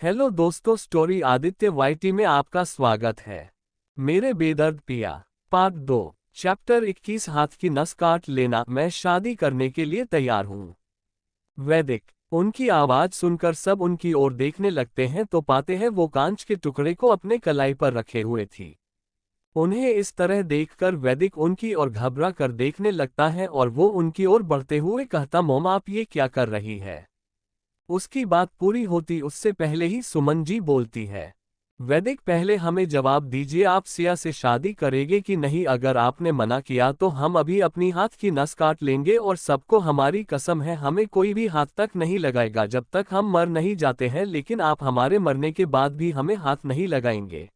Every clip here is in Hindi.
हेलो दोस्तों, स्टोरी आदित्य वाईटी में आपका स्वागत है। मेरे बेदर्द पिया पार्ट 2 चैप्टर 21 हाथ की नस काट लेना। मैं शादी करने के लिए तैयार हूँ। वैदिक। उनकी आवाज सुनकर सब उनकी ओर देखने लगते हैं तो पाते हैं वो कांच के टुकड़े को अपने कलाई पर रखे हुए थी। उन्हें इस तरह देखकर वैदिक उनकी ओर घबरा कर देखने लगता है और वो उनकी ओर बढ़ते हुए कहता, मोम आप ये क्या कर रही है। उसकी बात पूरी होती उससे पहले ही सुमन जी बोलती है, वैदिक पहले हमें जवाब दीजिए, आप सिया से शादी करेंगे कि नहीं। अगर आपने मना किया तो हम अभी अपनी हाथ की नस काट लेंगे और सबको हमारी कसम है हमें कोई भी हाथ तक नहीं लगाएगा जब तक हम मर नहीं जाते हैं, लेकिन आप हमारे मरने के बाद भी हमें हाथ नहीं लगाएंगे।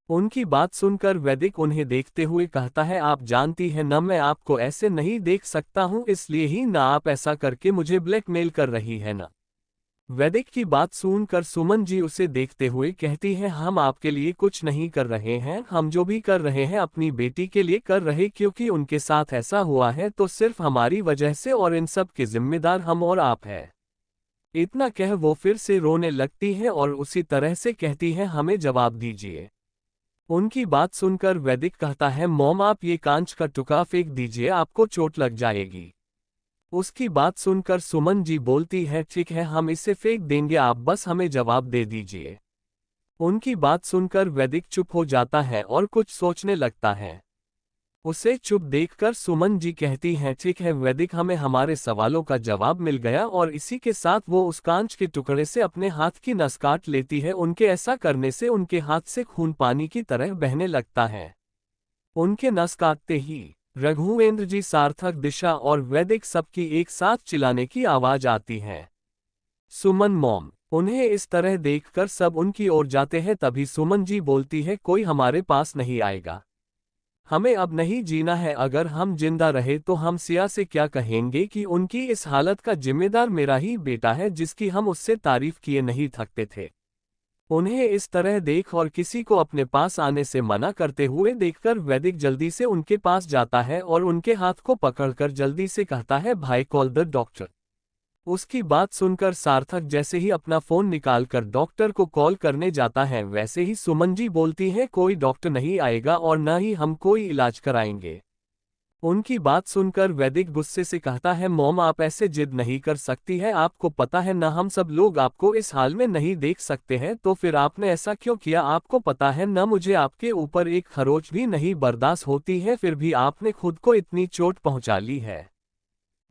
उनकी बात सुनकर वैदिक उन्हें देखते हुए कहता है, आप जानती हैं न मैं आपको ऐसे नहीं देख सकता हूँ, इसलिए ही ना आप ऐसा करके मुझे ब्लैकमेल कर रही है ना। वैदिक की बात सुनकर सुमन जी उसे देखते हुए कहती हैं, हम आपके लिए कुछ नहीं कर रहे हैं, हम जो भी कर रहे हैं अपनी बेटी के लिए कर रहे, क्योंकि उनके साथ ऐसा हुआ है तो सिर्फ हमारी वजह से और इन सब के जिम्मेदार हम और आप हैं। इतना कह वो फिर से रोने लगती है और उसी तरह से कहती है, हमें जवाब दीजिए। उनकी बात सुनकर वैदिक कहता है, मॉम आप ये कांच का टुकड़ा फेंक दीजिए, आपको चोट लग जाएगी। उसकी बात सुनकर सुमन जी बोलती है, ठीक है हम इसे फेंक देंगे, आप बस हमें जवाब दे दीजिए। उनकी बात सुनकर वैदिक चुप हो जाता है और कुछ सोचने लगता है। उसे चुप देखकर सुमन जी कहती हैं, ठीक है वैदिक, हमें हमारे सवालों का जवाब मिल गया। और इसी के साथ वो उस कांच के टुकड़े से अपने हाथ की नस काट लेती है। उनके ऐसा करने से उनके हाथ से खून पानी की तरह बहने लगता है। उनके नस काटते ही रघुवेंद्र जी, सार्थक, दिशा और वैदिक सबकी एक साथ चिल्लाने की आवाज आती है, सुमन मॉम। उन्हें इस तरह देखकर सब उनकी ओर जाते हैं। तभी सुमन जी बोलती है, कोई हमारे पास नहीं आएगा, हमें अब नहीं जीना है। अगर हम जिंदा रहे तो हम सिया से क्या कहेंगे कि उनकी इस हालत का जिम्मेदार मेरा ही बेटा है, जिसकी हम उससे तारीफ किए नहीं थकते थे। उन्हें इस तरह देख और किसी को अपने पास आने से मना करते हुए देखकर वैदिक जल्दी से उनके पास जाता है और उनके हाथ को पकड़कर जल्दी से कहता है, भाई कॉल द डॉक्टर। उसकी बात सुनकर सार्थक जैसे ही अपना फोन निकालकर डॉक्टर को कॉल करने जाता है, वैसे ही सुमन जी बोलती है, कोई डॉक्टर नहीं आएगा और न ही हम कोई इलाज कराएंगे। उनकी बात सुनकर वैदिक गुस्से से कहता है, मॉम आप ऐसे जिद नहीं कर सकती है, आपको पता है ना हम सब लोग आपको इस हाल में नहीं देख सकते हैं, तो फिर आपने ऐसा क्यों किया। आपको पता है ना मुझे आपके ऊपर एक खरोच भी नहीं बर्दाश्त होती है, फिर भी आपने खुद को इतनी चोट पहुंचा ली है।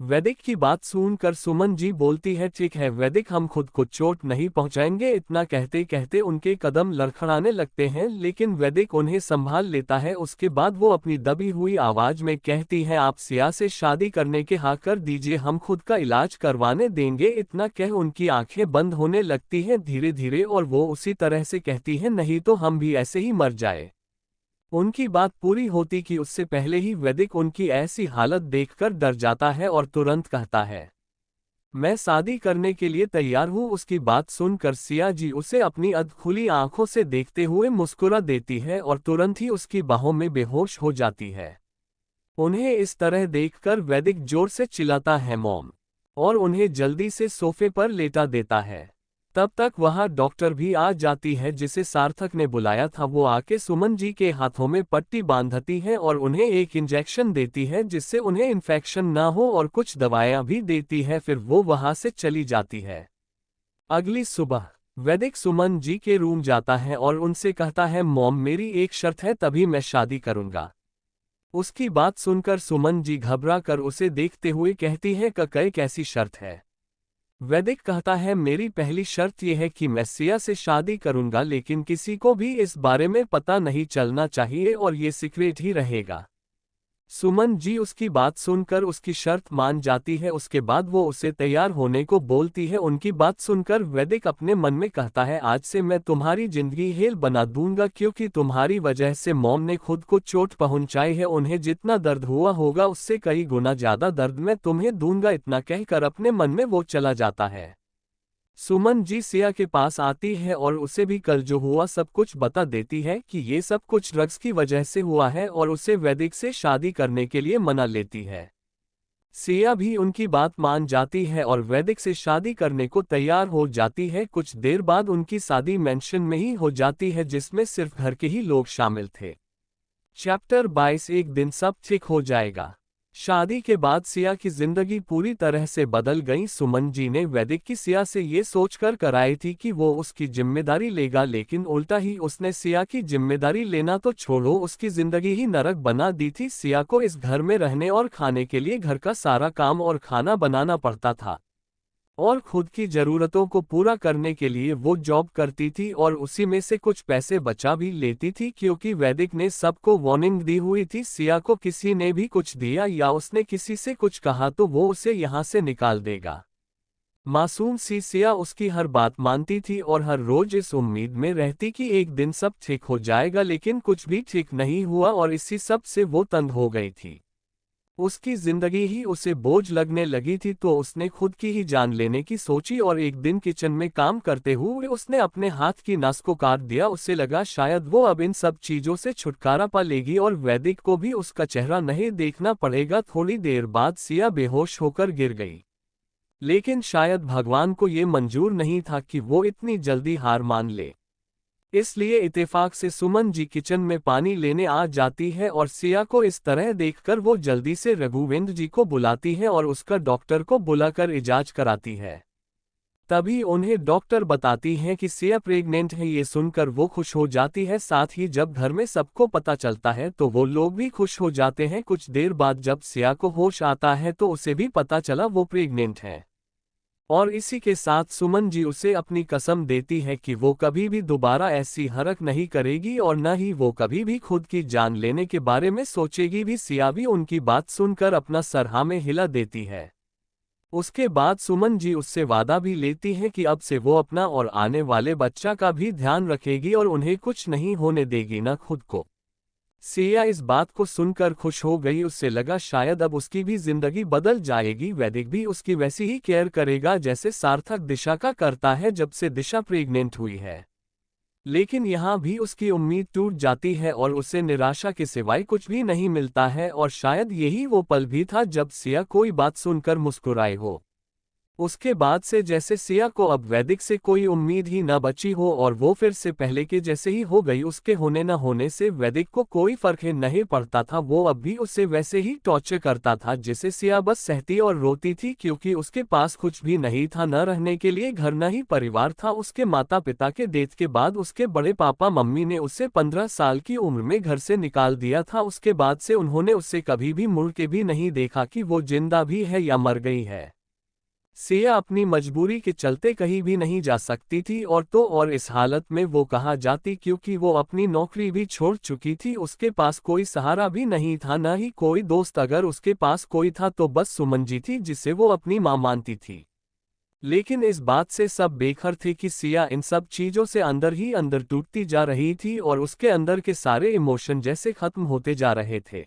वैदिक की बात सुनकर सुमन जी बोलती है, ठीक है वैदिक, हम खुद को चोट नहीं पहुंचाएंगे। इतना कहते कहते उनके कदम लड़खड़ाने लगते हैं, लेकिन वैदिक उन्हें संभाल लेता है। उसके बाद वो अपनी दबी हुई आवाज में कहती है, आप सिया से शादी करने के हाँ कर दीजिए, हम खुद का इलाज करवाने देंगे। इतना कह उनकी आंखें बंद होने लगती हैं धीरे धीरे और वो उसी तरह से कहती है, नहीं तो हम भी ऐसे ही मर जाए। उनकी बात पूरी होती कि उससे पहले ही वैदिक उनकी ऐसी हालत देखकर डर जाता है और तुरंत कहता है, मैं शादी करने के लिए तैयार हूँ। उसकी बात सुनकर सिया जी उसे अपनी अधखुली आंखों से देखते हुए मुस्कुरा देती है और तुरंत ही उसकी बाहों में बेहोश हो जाती है। उन्हें इस तरह देखकर वैदिक जोर से चिल्लाता है, मॉम, और उन्हें जल्दी से सोफे पर लेटा देता है। तब तक वहां डॉक्टर भी आ जाती है जिसे सार्थक ने बुलाया था। वो आके सुमन जी के हाथों में पट्टी बांधती है और उन्हें एक इंजेक्शन देती है जिससे उन्हें इन्फेक्शन ना हो और कुछ दवाएं भी देती है। फिर वो वहां से चली जाती है। अगली सुबह वैदिक सुमन जी के रूम जाता है और उनसे कहता है, मॉम मेरी एक शर्त है, तभी मैं शादी करूंगा। उसकी बात सुनकर सुमन जी घबरा कर उसे देखते हुए कहती है, कई कैसी शर्त है। वैदिक कहता है, मेरी पहली शर्त यह है कि मैं सिया से शादी करूंगा, लेकिन किसी को भी इस बारे में पता नहीं चलना चाहिए और ये सीक्रेट ही रहेगा। सुमन जी उसकी बात सुनकर उसकी शर्त मान जाती है। उसके बाद वो उसे तैयार होने को बोलती है। उनकी बात सुनकर वैदिक अपने मन में कहता है, आज से मैं तुम्हारी जिंदगी हेल बना दूंगा, क्योंकि तुम्हारी वजह से मॉम ने खुद को चोट पहुंचाई है। उन्हें जितना दर्द हुआ होगा उससे कई गुना ज्यादा दर्द मैं तुम्हें दूंगा। इतना कहकर अपने मन में वो चला जाता है। सुमन जी सिया के पास आती है और उसे भी कल जो हुआ सब कुछ बता देती है कि ये सब कुछ ड्रग्स की वजह से हुआ है और उसे वैदिक से शादी करने के लिए मना लेती है। सिया भी उनकी बात मान जाती है और वैदिक से शादी करने को तैयार हो जाती है। कुछ देर बाद उनकी शादी मेंशन में ही हो जाती है, जिसमें सिर्फ घर के ही लोग शामिल थे। चैप्टर 22 एक दिन सब ठीक हो जाएगा। शादी के बाद सिया की जिंदगी पूरी तरह से बदल गई। सुमन जी ने वैदिक की सिया से ये सोचकर कराई थी कि वो उसकी जिम्मेदारी लेगा, लेकिन उल्टा ही उसने सिया की जिम्मेदारी लेना तो छोड़ो, उसकी जिंदगी ही नरक बना दी थी। सिया को इस घर में रहने और खाने के लिए घर का सारा काम और खाना बनाना पड़ता था, और खुद की जरूरतों को पूरा करने के लिए वो जॉब करती थी और उसी में से कुछ पैसे बचा भी लेती थी, क्योंकि वैदिक ने सबको वार्निंग दी हुई थी सिया को किसी ने भी कुछ दिया या उसने किसी से कुछ कहा तो वो उसे यहाँ से निकाल देगा। मासूम सी सिया उसकी हर बात मानती थी और हर रोज इस उम्मीद में रहती कि एक दिन सब ठीक हो जाएगा, लेकिन कुछ भी ठीक नहीं हुआ और इसी सब से वो तंग हो गई थी। उसकी जिंदगी ही उसे बोझ लगने लगी थी, तो उसने खुद की ही जान लेने की सोची और एक दिन किचन में काम करते हुए उसने अपने हाथ की नस को काट दिया। उसे लगा शायद वो अब इन सब चीजों से छुटकारा पा लेगी और वैदिक को भी उसका चेहरा नहीं देखना पड़ेगा। थोड़ी देर बाद सिया बेहोश होकर गिर गई, लेकिन शायद भगवान को ये मंजूर नहीं था कि वो इतनी जल्दी हार मान ले। इसलिए इत्तेफाक से सुमन जी किचन में पानी लेने आ जाती है और सिया को इस तरह देखकर वो जल्दी से रघुवेंद्र जी को बुलाती है और उसका डॉक्टर को बुलाकर इजाज कराती है। तभी उन्हें डॉक्टर बताती है कि सिया प्रेग्नेंट है। ये सुनकर वो खुश हो जाती है, साथ ही जब घर में सबको पता चलता है तो वो लोग भी खुश हो जाते हैं। कुछ देर बाद जब सिया को होश आता है तो उसे भी पता चला वो प्रेग्नेंट है, और इसी के साथ सुमन जी उसे अपनी कसम देती है कि वो कभी भी दोबारा ऐसी हरकत नहीं करेगी और न ही वो कभी भी खुद की जान लेने के बारे में सोचेगी भी। सिया भी उनकी बात सुनकर अपना सर हाँ में हिला देती है। उसके बाद सुमन जी उससे वादा भी लेती है कि अब से वो अपना और आने वाले बच्चा का भी ध्यान रखेगी और उन्हें कुछ नहीं होने देगी, न खुद को। सिया इस बात को सुनकर खुश हो गई। उससे लगा शायद अब उसकी भी जिंदगी बदल जाएगी, वैदिक भी उसकी वैसी ही केयर करेगा जैसे सार्थक दिशा का करता है जब से दिशा प्रेग्नेंट हुई है। लेकिन यहाँ भी उसकी उम्मीद टूट जाती है और उसे निराशा के सिवाय कुछ भी नहीं मिलता है, और शायद यही वो पल भी था जब सिया कोई बात सुनकर मुस्कुराई हो। उसके बाद से जैसे सिया को अब वैदिक से कोई उम्मीद ही न बची हो और वो फिर से पहले के जैसे ही हो गई। उसके होने न होने से वैदिक को कोई फर्क ही नहीं पड़ता था। वो अब भी उसे वैसे ही टॉर्चर करता था जिसे सिया बस सहती और रोती थी, क्योंकि उसके पास कुछ भी नहीं था, न रहने के लिए घर न ही परिवार था। उसके माता पिता के डेथ के बाद उसके बड़े पापा मम्मी ने उसे 15 साल की उम्र में घर से निकाल दिया था। उसके बाद से उन्होंने उसे कभी भी मुड़ के भी नहीं देखा कि वो जिंदा भी है या मर गई है। सिया अपनी मजबूरी के चलते कहीं भी नहीं जा सकती थी, और इस हालत में वो कहाँ जाती, क्योंकि वो अपनी नौकरी भी छोड़ चुकी थी। उसके पास कोई सहारा भी नहीं था, न ही कोई दोस्त। अगर उसके पास कोई था तो बस सुमन जी थी, जिसे वो अपनी माँ मानती थी। लेकिन इस बात से सब बेखबर थे कि सिया इन सब चीजों से अंदर ही अंदर टूटती जा रही थी और उसके अंदर के सारे इमोशन जैसे खत्म होते जा रहे थे।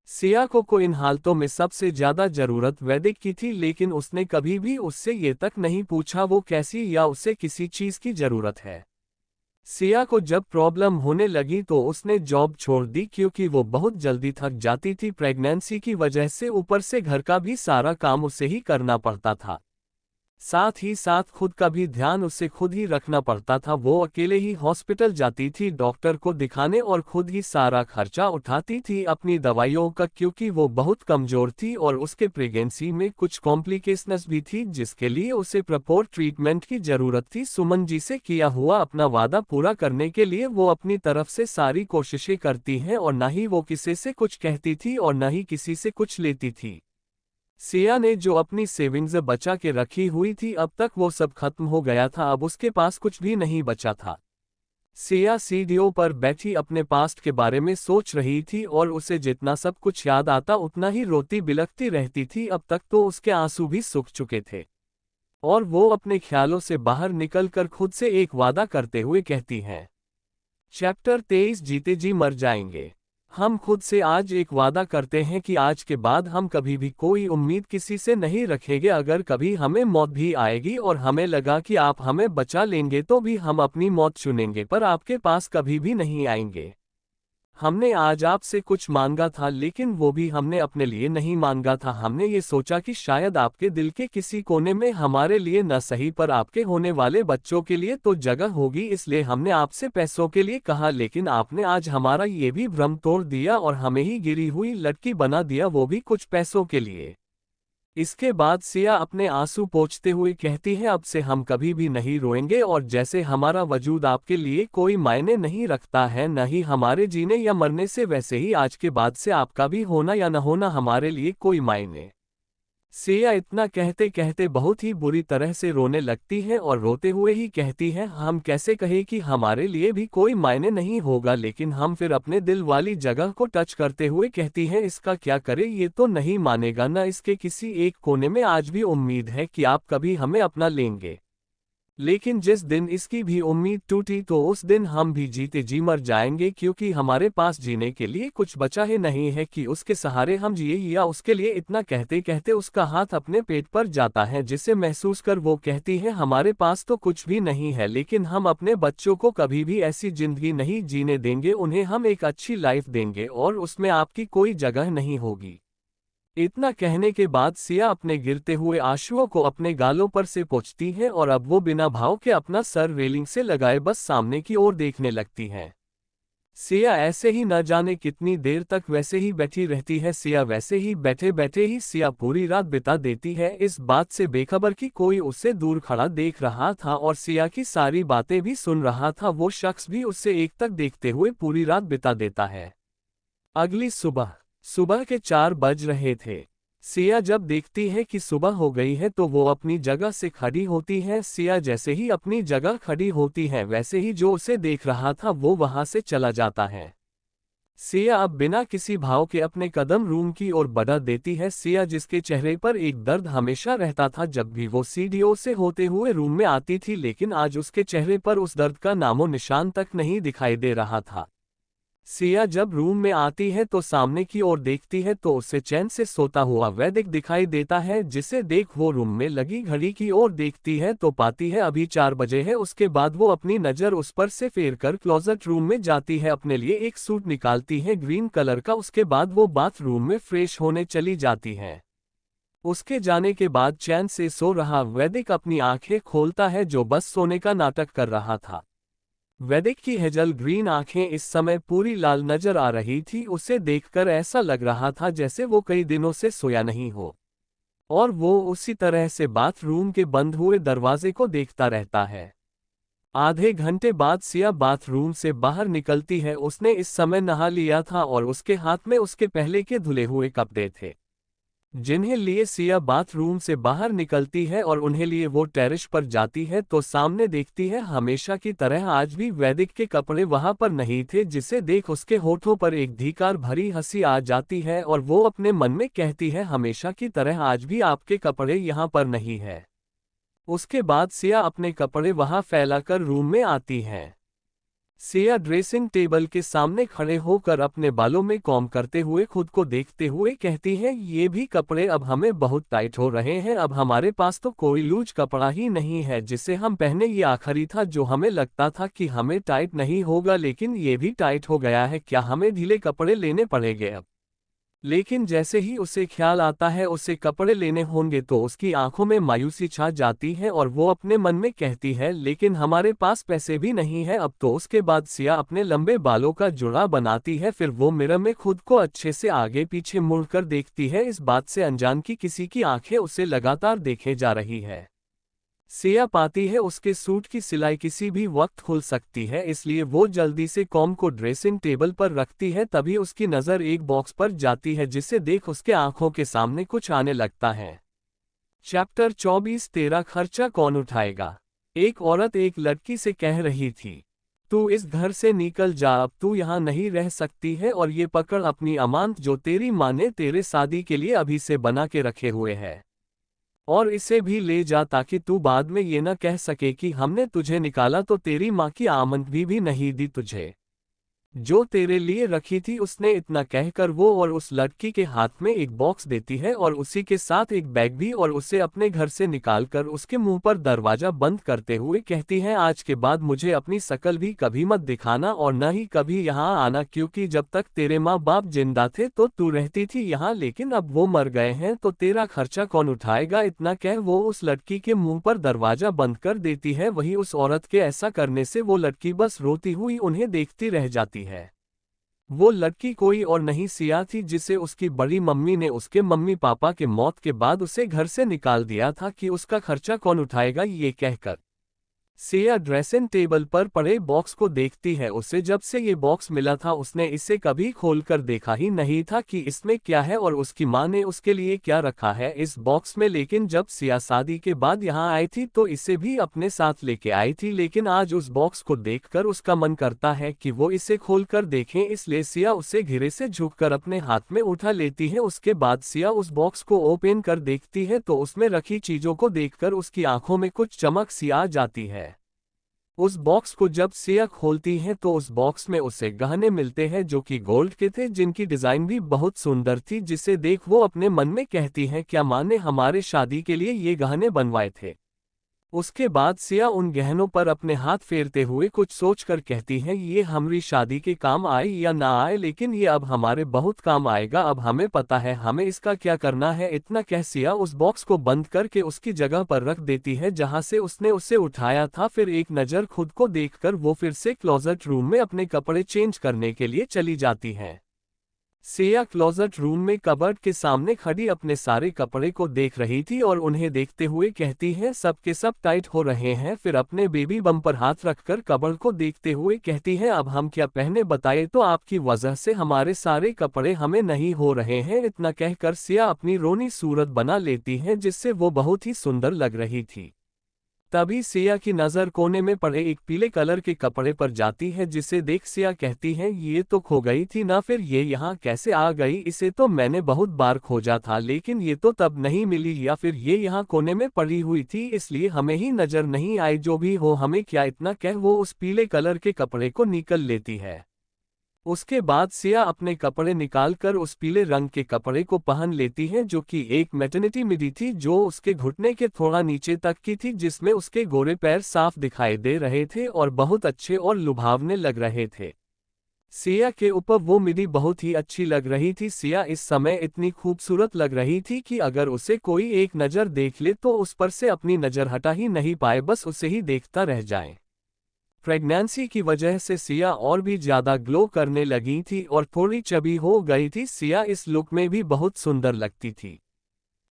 सिया को इन हालतों में सबसे ज्यादा जरूरत वैदिक की थी, लेकिन उसने कभी भी उससे ये तक नहीं पूछा वो कैसी या उसे किसी चीज की जरूरत है। सिया को जब प्रॉब्लम होने लगी तो उसने जॉब छोड़ दी, क्योंकि वो बहुत जल्दी थक जाती थी प्रेगनेंसी की वजह से। ऊपर से घर का भी सारा काम उसे ही करना पड़ता था, साथ ही साथ खुद का भी ध्यान उसे खुद ही रखना पड़ता था। वो अकेले ही हॉस्पिटल जाती थी डॉक्टर को दिखाने और खुद ही सारा खर्चा उठाती थी अपनी दवाइयों का, क्योंकि वो बहुत कमजोर थी और उसके प्रेगनेंसी में कुछ कॉम्प्लिकेशंस भी थी जिसके लिए उसे प्रॉपर ट्रीटमेंट की जरूरत थी। सुमन जी से किया हुआ अपना वादा पूरा करने के लिए वो अपनी तरफ से सारी कोशिशें करती हैं और न ही वो किसी से कुछ कहती थी और न ही किसी से कुछ लेती थी। सिया ने जो अपनी सेविंग्स बचा के रखी हुई थी अब तक वो सब खत्म हो गया था, अब उसके पास कुछ भी नहीं बचा था। सिया सीढ़ियों पर बैठी अपने पास्ट के बारे में सोच रही थी और उसे जितना सब कुछ याद आता उतना ही रोती बिलखती रहती थी। अब तक तो उसके आंसू भी सूख चुके थे और वो अपने ख्यालों से बाहर निकलकर खुद से एक वादा करते हुए कहती हैं। चैप्टर 23 जीते जी मर जाएंगे। हम खुद से आज एक वादा करते हैं कि आज के बाद हम कभी भी कोई उम्मीद किसी से नहीं रखेंगे। अगर कभी हमें मौत भी आएगी और हमें लगा कि आप हमें बचा लेंगे तो भी हम अपनी मौत चुनेंगे, पर आपके पास कभी भी नहीं आएंगे। हमने आज आपसे कुछ मांगा था, लेकिन वो भी हमने अपने लिए नहीं मांगा था। हमने ये सोचा कि शायद आपके दिल के किसी कोने में हमारे लिए न सही पर आपके होने वाले बच्चों के लिए तो जगह होगी, इसलिए हमने आपसे पैसों के लिए कहा। लेकिन आपने आज हमारा ये भी भ्रम तोड़ दिया और हमें ही गिरी हुई लड़की बना दिया, वो भी कुछ पैसों के लिए। इसके बाद सिया अपने आंसू पोंछते हुए कहती है, अब से हम कभी भी नहीं रोएंगे, और जैसे हमारा वजूद आपके लिए कोई मायने नहीं रखता है, न ही हमारे जीने या मरने से, वैसे ही आज के बाद से आपका भी होना या न होना हमारे लिए कोई मायने। सिया इतना कहते कहते बहुत ही बुरी तरह से रोने लगती है और रोते हुए ही कहती है, हम कैसे कहें कि हमारे लिए भी कोई मायने नहीं होगा। लेकिन हम फिर अपने दिल वाली जगह को टच करते हुए कहती है, इसका क्या करें, ये तो नहीं मानेगा, न इसके किसी एक कोने में आज भी उम्मीद है कि आप कभी हमें अपना लेंगे। लेकिन जिस दिन इसकी भी उम्मीद टूटी तो उस दिन हम भी जीते जी मर जाएंगे, क्योंकि हमारे पास जीने के लिए कुछ बचा ही नहीं है कि उसके सहारे हम जिए या उसके लिए। इतना कहते कहते उसका हाथ अपने पेट पर जाता है, जिसे महसूस कर वो कहती है, हमारे पास तो कुछ भी नहीं है, लेकिन हम अपने बच्चों को कभी भी ऐसी जिंदगी नहीं जीने देंगे। उन्हें हम एक अच्छी लाइफ देंगे और उसमें आपकी कोई जगह नहीं होगी। इतना कहने के बाद सिया अपने गिरते हुए आंसुओं को अपने गालों पर से पोंछती है और अब वो बिना भाव के अपना सर रेलिंग से लगाए बस सामने की ओर देखने लगती है। सिया ऐसे ही न जाने कितनी देर तक वैसे ही बैठी रहती है। सिया वैसे ही बैठे बैठे ही सिया पूरी रात बिता देती है, इस बात से बेखबर कि कोई उससे दूर खड़ा देख रहा था और सिया की सारी बातें भी सुन रहा था। वो शख्स भी उससे एक तक देखते हुए पूरी रात बिता देता है। अगली सुबह सुबह के 4 बज रहे थे। सिया जब देखती है कि सुबह हो गई है तो वो अपनी जगह से खड़ी होती है। सिया जैसे ही अपनी जगह खड़ी होती है, वैसे ही जो उसे देख रहा था वो वहां से चला जाता है। सिया अब बिना किसी भाव के अपने कदम रूम की ओर बढ़ा देती है। सिया जिसके चेहरे पर एक दर्द हमेशा रहता था जब भी वो सीढ़ियों से होते हुए रूम में आती थी, लेकिन आज उसके चेहरे पर उस दर्द का नामो निशान तक नहीं दिखाई दे रहा था। सिया जब रूम में आती है तो सामने की ओर देखती है तो उसे चैन से सोता हुआ वैदिक दिखाई देता है, जिसे देख वो रूम में लगी घड़ी की ओर देखती है तो पाती है अभी 4 बजे है। उसके बाद वो अपनी नज़र उस पर से फेर कर क्लोजेट रूम में जाती है, अपने लिए एक सूट निकालती है ग्रीन कलर का। उसके बाद वो बाथरूम में फ्रेश होने चली जाती है। उसके जाने के बाद चैन से सो रहा वैदिक अपनी आंखें खोलता है, जो बस सोने का नाटक कर रहा था। वैदिक की हेजल ग्रीन आंखें इस समय पूरी लाल नजर आ रही थी। उसे देखकर ऐसा लग रहा था जैसे वो कई दिनों से सोया नहीं हो, और वो उसी तरह से बाथरूम के बंद हुए दरवाजे को देखता रहता है। आधे घंटे बाद सिया बाथरूम से बाहर निकलती है। उसने इस समय नहा लिया था और उसके हाथ में उसके पहले के धुले हुए कपड़े थे, जिन्हें लिए सिया बाथरूम से बाहर निकलती है और उन्हें लिए वो टेरेस पर जाती है तो सामने देखती है हमेशा की तरह आज भी वैदिक के कपड़े वहां पर नहीं थे, जिसे देख उसके होठों पर एक धिक्कार भरी हंसी आ जाती है और वो अपने मन में कहती है, हमेशा की तरह आज भी आपके कपड़े यहाँ पर नहीं है। उसके बाद सिया अपने कपड़े वहां फैलाकर रूम में आती है। सिया ड्रेसिंग टेबल के सामने खड़े होकर अपने बालों में कॉम्ब करते हुए खुद को देखते हुए कहती है, ये भी कपड़े अब हमें बहुत टाइट हो रहे हैं। अब हमारे पास तो कोई लूज कपड़ा ही नहीं है जिसे हम पहने। ये आखिरी था जो हमें लगता था कि हमें टाइट नहीं होगा, लेकिन ये भी टाइट हो गया है। क्या हमें ढीले कपड़े लेने पड़ेंगे अब? लेकिन जैसे ही उसे ख्याल आता है उसे कपड़े लेने होंगे तो उसकी आंखों में मायूसी छा जाती है और वो अपने मन में कहती है, लेकिन हमारे पास पैसे भी नहीं है अब तो। उसके बाद सिया अपने लंबे बालों का जुड़ा बनाती है, फिर वो मिरर में खुद को अच्छे से आगे पीछे मुड़कर देखती है, इस बात से अनजान की किसी की आंखें उसे लगातार देखे जा रही है। सिया पाती है उसके सूट की सिलाई किसी भी वक्त खुल सकती है, इसलिए वो जल्दी से कॉम को ड्रेसिंग टेबल पर रखती है। तभी उसकी नज़र एक बॉक्स पर जाती है, जिसे देख उसके आंखों के सामने कुछ आने लगता है। चैप्टर 24 तेरा खर्चा कौन उठाएगा। एक औरत एक लड़की से कह रही थी, तू इस घर से निकल जा, अब तू यहाँ नहीं रह सकती है, और ये पकड़ अपनी अमानत जो तेरी माँ ने तेरे शादी के लिए अभी से बना के रखे हुए है, और इसे भी ले जा ताकि तू बाद में ये न कह सके कि हमने तुझे निकाला तो तेरी माँ की आमंत्रण भी नहीं दी तुझे। जो तेरे लिए रखी थी। उसने इतना कहकर वो और उस लड़की के हाथ में एक बॉक्स देती है और उसी के साथ एक बैग भी, और उसे अपने घर से निकालकर उसके मुंह पर दरवाजा बंद करते हुए कहती है, आज के बाद मुझे अपनी शक्ल भी कभी मत दिखाना और न ही कभी यहाँ आना, क्योंकि जब तक तेरे माँ बाप जिंदा थे तो तू रहती थी यहाँ, लेकिन अब वो मर गए हैं तो तेरा खर्चा कौन उठाएगा। इतना कह वो उस लड़की के मुंह पर दरवाजा बंद कर देती है। वही उस औरत के ऐसा करने से वो लड़की बस रोती हुई उन्हें देखती रह जाती है। वो लड़की कोई और नहीं सिया थी, जिसे उसकी बड़ी मम्मी ने उसके मम्मी पापा के मौत के बाद उसे घर से निकाल दिया था कि उसका खर्चा कौन उठाएगा। ये कहकर सिया ड्रेसिंग टेबल पर पड़े बॉक्स को देखती है। उसे जब से ये बॉक्स मिला था उसने इसे कभी खोलकर देखा ही नहीं था कि इसमें क्या है और उसकी माँ ने उसके लिए क्या रखा है इस बॉक्स में। लेकिन जब सिया शादी के बाद यहाँ आई थी तो इसे भी अपने साथ लेके आई थी, लेकिन आज उस बॉक्स को देखकर उसका मन करता है कि वो इसे खोलकर देखें, इसलिए सिया उसे घिरे से झुककर अपने हाथ में उठा लेती है। उसके बाद सिया उस बॉक्स को ओपन कर देखती है तो उसमें रखी चीजों को देखकर उसकी आंखों में कुछ चमक सी आ जाती है। उस बॉक्स को जब सिया खोलती है तो उस बॉक्स में उसे गहने मिलते हैं जो कि गोल्ड के थे, जिनकी डिजाइन भी बहुत सुंदर थी, जिसे देख वो अपने मन में कहती है, क्या माँ ने हमारे शादी के लिए ये गहने बनवाए थे। उसके बाद सिया उन गहनों पर अपने हाथ फेरते हुए कुछ सोचकर कहती है, ये हमारी शादी के काम आए या ना आए, लेकिन ये अब हमारे बहुत काम आएगा। अब हमें पता है हमें इसका क्या करना है। इतना कह सिया उस बॉक्स को बंद करके उसकी जगह पर रख देती है जहां से उसने उसे उठाया था। फिर एक नज़र खुद को देखकर वो फिर से क्लोजेट रूम में अपने कपड़े चेंज करने के लिए चली जाती है। सिया क्लोजेट रूम में कबर्ड के सामने खड़ी अपने सारे कपड़े को देख रही थी और उन्हें देखते हुए कहती है, सब के सब टाइट हो रहे हैं। फिर अपने बेबी बम पर हाथ रखकर कबर्ड को देखते हुए कहती है, अब हम क्या पहने बताए, तो आपकी वजह से हमारे सारे कपड़े हमें नहीं हो रहे हैं। इतना कहकर सिया अपनी रोनी सूरत बना लेती है जिससे वो बहुत ही सुंदर लग रही थी। तभी सिया की नज़र कोने में पड़े एक पीले कलर के कपड़े पर जाती है, जिसे देख सिया कहती है, ये तो खो गई थी ना, फिर ये यहाँ कैसे आ गई। इसे तो मैंने बहुत बार खोजा था लेकिन ये तो तब नहीं मिली, या फिर ये यहाँ कोने में पड़ी हुई थी इसलिए हमें ही नज़र नहीं आई। जो भी हो हमें क्या। इतना कह वो उस पीले कलर के कपड़े को निकल लेती है। उसके बाद सिया अपने कपड़े निकालकर उस पीले रंग के कपड़े को पहन लेती है जो कि एक मैटरनिटी मिडी थी, जो उसके घुटने के थोड़ा नीचे तक की थी, जिसमें उसके गोरे पैर साफ दिखाई दे रहे थे और बहुत अच्छे और लुभावने लग रहे थे। सिया के ऊपर वो मिडी बहुत ही अच्छी लग रही थी। सिया इस समय इतनी खूबसूरत लग रही थी कि अगर उसे कोई एक नज़र देख ले तो उस पर से अपनी नज़र हटा ही नहीं पाए, बस उसे ही देखता रह जाए। प्रेगनेंसी की वजह से सिया और भी ज्यादा ग्लो करने लगी थी और थोड़ी चबी हो गई थी। सिया इस लुक में भी बहुत सुंदर लगती थी।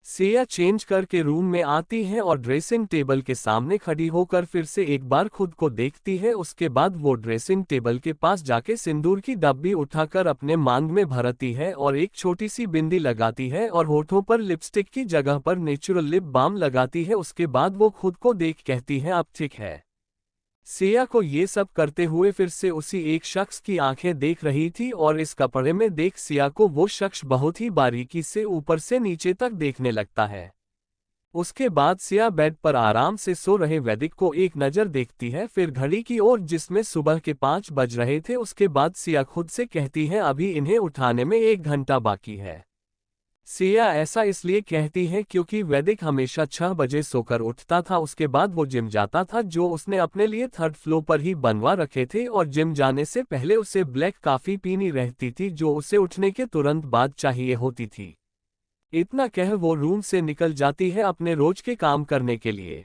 सिया चेंज करके रूम में आती है और ड्रेसिंग टेबल के सामने खड़ी होकर फिर से एक बार खुद को देखती है। उसके बाद वो ड्रेसिंग टेबल के पास जाके सिंदूर की डब्बी उठाकर अपने मांग में भरती है और एक छोटी सी बिंदी लगाती है और होठों पर लिपस्टिक की जगह पर नेचुरल लिप बाम लगाती है। उसके बाद वो खुद को देख कहती है, अब ठीक है। सिया को ये सब करते हुए फिर से उसी एक शख्स की आंखें देख रही थी और इस कपड़े में देख सिया को वो शख्स बहुत ही बारीकी से ऊपर से नीचे तक देखने लगता है। उसके बाद सिया बेड पर आराम से सो रहे वैदिक को एक नज़र देखती है, फिर घड़ी की ओर जिसमें सुबह के 5 बज रहे थे। उसके बाद सिया खुद से कहती है, अभी इन्हें उठाने में 1 घंटा बाकी है। सिया ऐसा इसलिए कहती है क्योंकि वैदिक हमेशा 6 बजे सोकर उठता था। उसके बाद वो जिम जाता था जो उसने अपने लिए 3rd फ्लोर पर ही बनवा रखे थे, और जिम जाने से पहले उसे ब्लैक कॉफी पीनी रहती थी जो उसे उठने के तुरंत बाद चाहिए होती थी। इतना कह वो रूम से निकल जाती है अपने रोज के काम करने के लिए।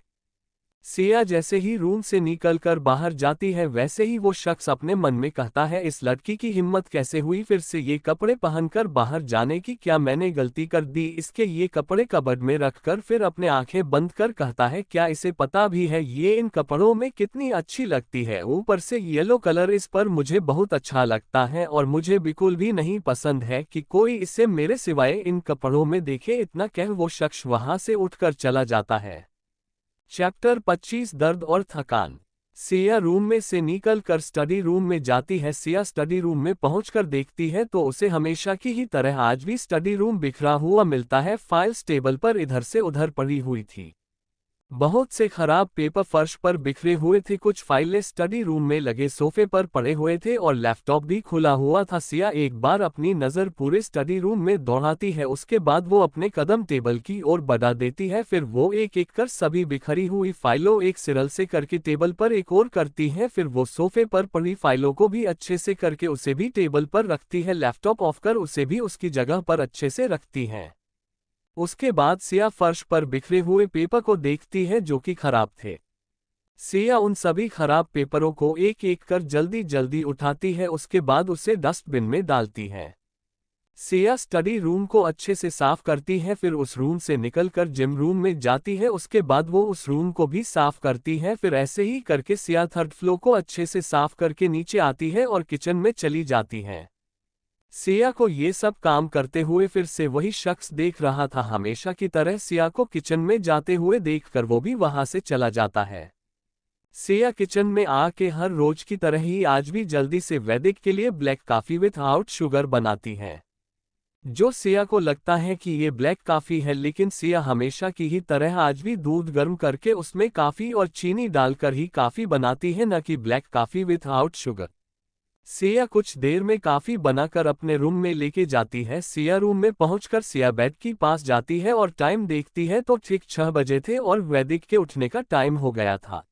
सिया जैसे ही रूम से निकलकर बाहर जाती है वैसे ही वो शख्स अपने मन में कहता है, इस लड़की की हिम्मत कैसे हुई फिर से ये कपड़े पहनकर बाहर जाने की, क्या मैंने गलती कर दी। इसके ये कपड़े कबर्ड में रखकर फिर अपने आंखें बंद कर कहता है, क्या इसे पता भी है ये इन कपड़ों में कितनी अच्छी लगती है। ऊपर से येलो कलर इस पर मुझे बहुत अच्छा लगता है और मुझे बिल्कुल भी नहीं पसंद है कि कोई इसे मेरे सिवाय इन कपड़ों में देखे। इतना कह वो शख्स वहां से उठकर चला जाता है। चैप्टर 25 दर्द और थकान। सिया रूम में से निकल कर स्टडी रूम में जाती है। सिया स्टडी रूम में पहुंचकर देखती है तो उसे हमेशा की ही तरह आज भी स्टडी रूम बिखरा हुआ मिलता है। फाइल्स टेबल पर इधर से उधर पड़ी हुई थी। बहुत से खराब पेपर फर्श पर बिखरे हुए थे, कुछ फाइलें स्टडी रूम में लगे सोफे पर पड़े हुए थे और लैपटॉप भी खुला हुआ था। सिया एक बार अपनी नज़र पूरे स्टडी रूम में दौड़ाती है, उसके बाद वो अपने कदम टेबल की ओर बढ़ा देती है। फिर वो एक एक कर सभी बिखरी हुई फाइलों एक सिरल से करके टेबल पर एक और करती है। फिर वो सोफे पर पड़ी फाइलों को भी अच्छे से करके उसे भी टेबल पर रखती है। लैपटॉप ऑफ कर उसे भी उसकी जगह पर अच्छे से रखती है। उसके बाद सिया फर्श पर बिखरे हुए पेपर को देखती है जो कि खराब थे। सिया उन सभी खराब पेपरों को एक एक कर जल्दी जल्दी उठाती है, उसके बाद उसे डस्टबिन में डालती है। सिया स्टडी रूम को अच्छे से साफ करती है, फिर उस रूम से निकलकर जिम रूम में जाती है। उसके बाद वो उस रूम को भी साफ करती है। फिर ऐसे ही करके सिया थर्ड फ्लोर को अच्छे से साफ करके नीचे आती है और किचन में चली जाती है। सिया को ये सब काम करते हुए फिर से वही शख्स देख रहा था। हमेशा की तरह सिया को किचन में जाते हुए देखकर वो भी वहां से चला जाता है। सिया किचन में आके हर रोज की तरह ही आज भी जल्दी से वैदिक के लिए black coffee with out sugar बनाती है। जो सिया को लगता है कि ये ब्लैक कॉफी है, लेकिन सिया हमेशा की ही तरह आज भी दूध गर्म करके उसमें कॉफी और चीनी डालकर ही कॉफी बनाती है, न कि black coffee with out sugar. Siya कुछ देर में काफी बनाकर अपने रूम में लेके जाती है। सिया रूम में पहुंचकर सिया बेड के पास जाती है और टाइम देखती है तो ठीक 6 बजे थे और वैदिक के उठने का टाइम हो गया था।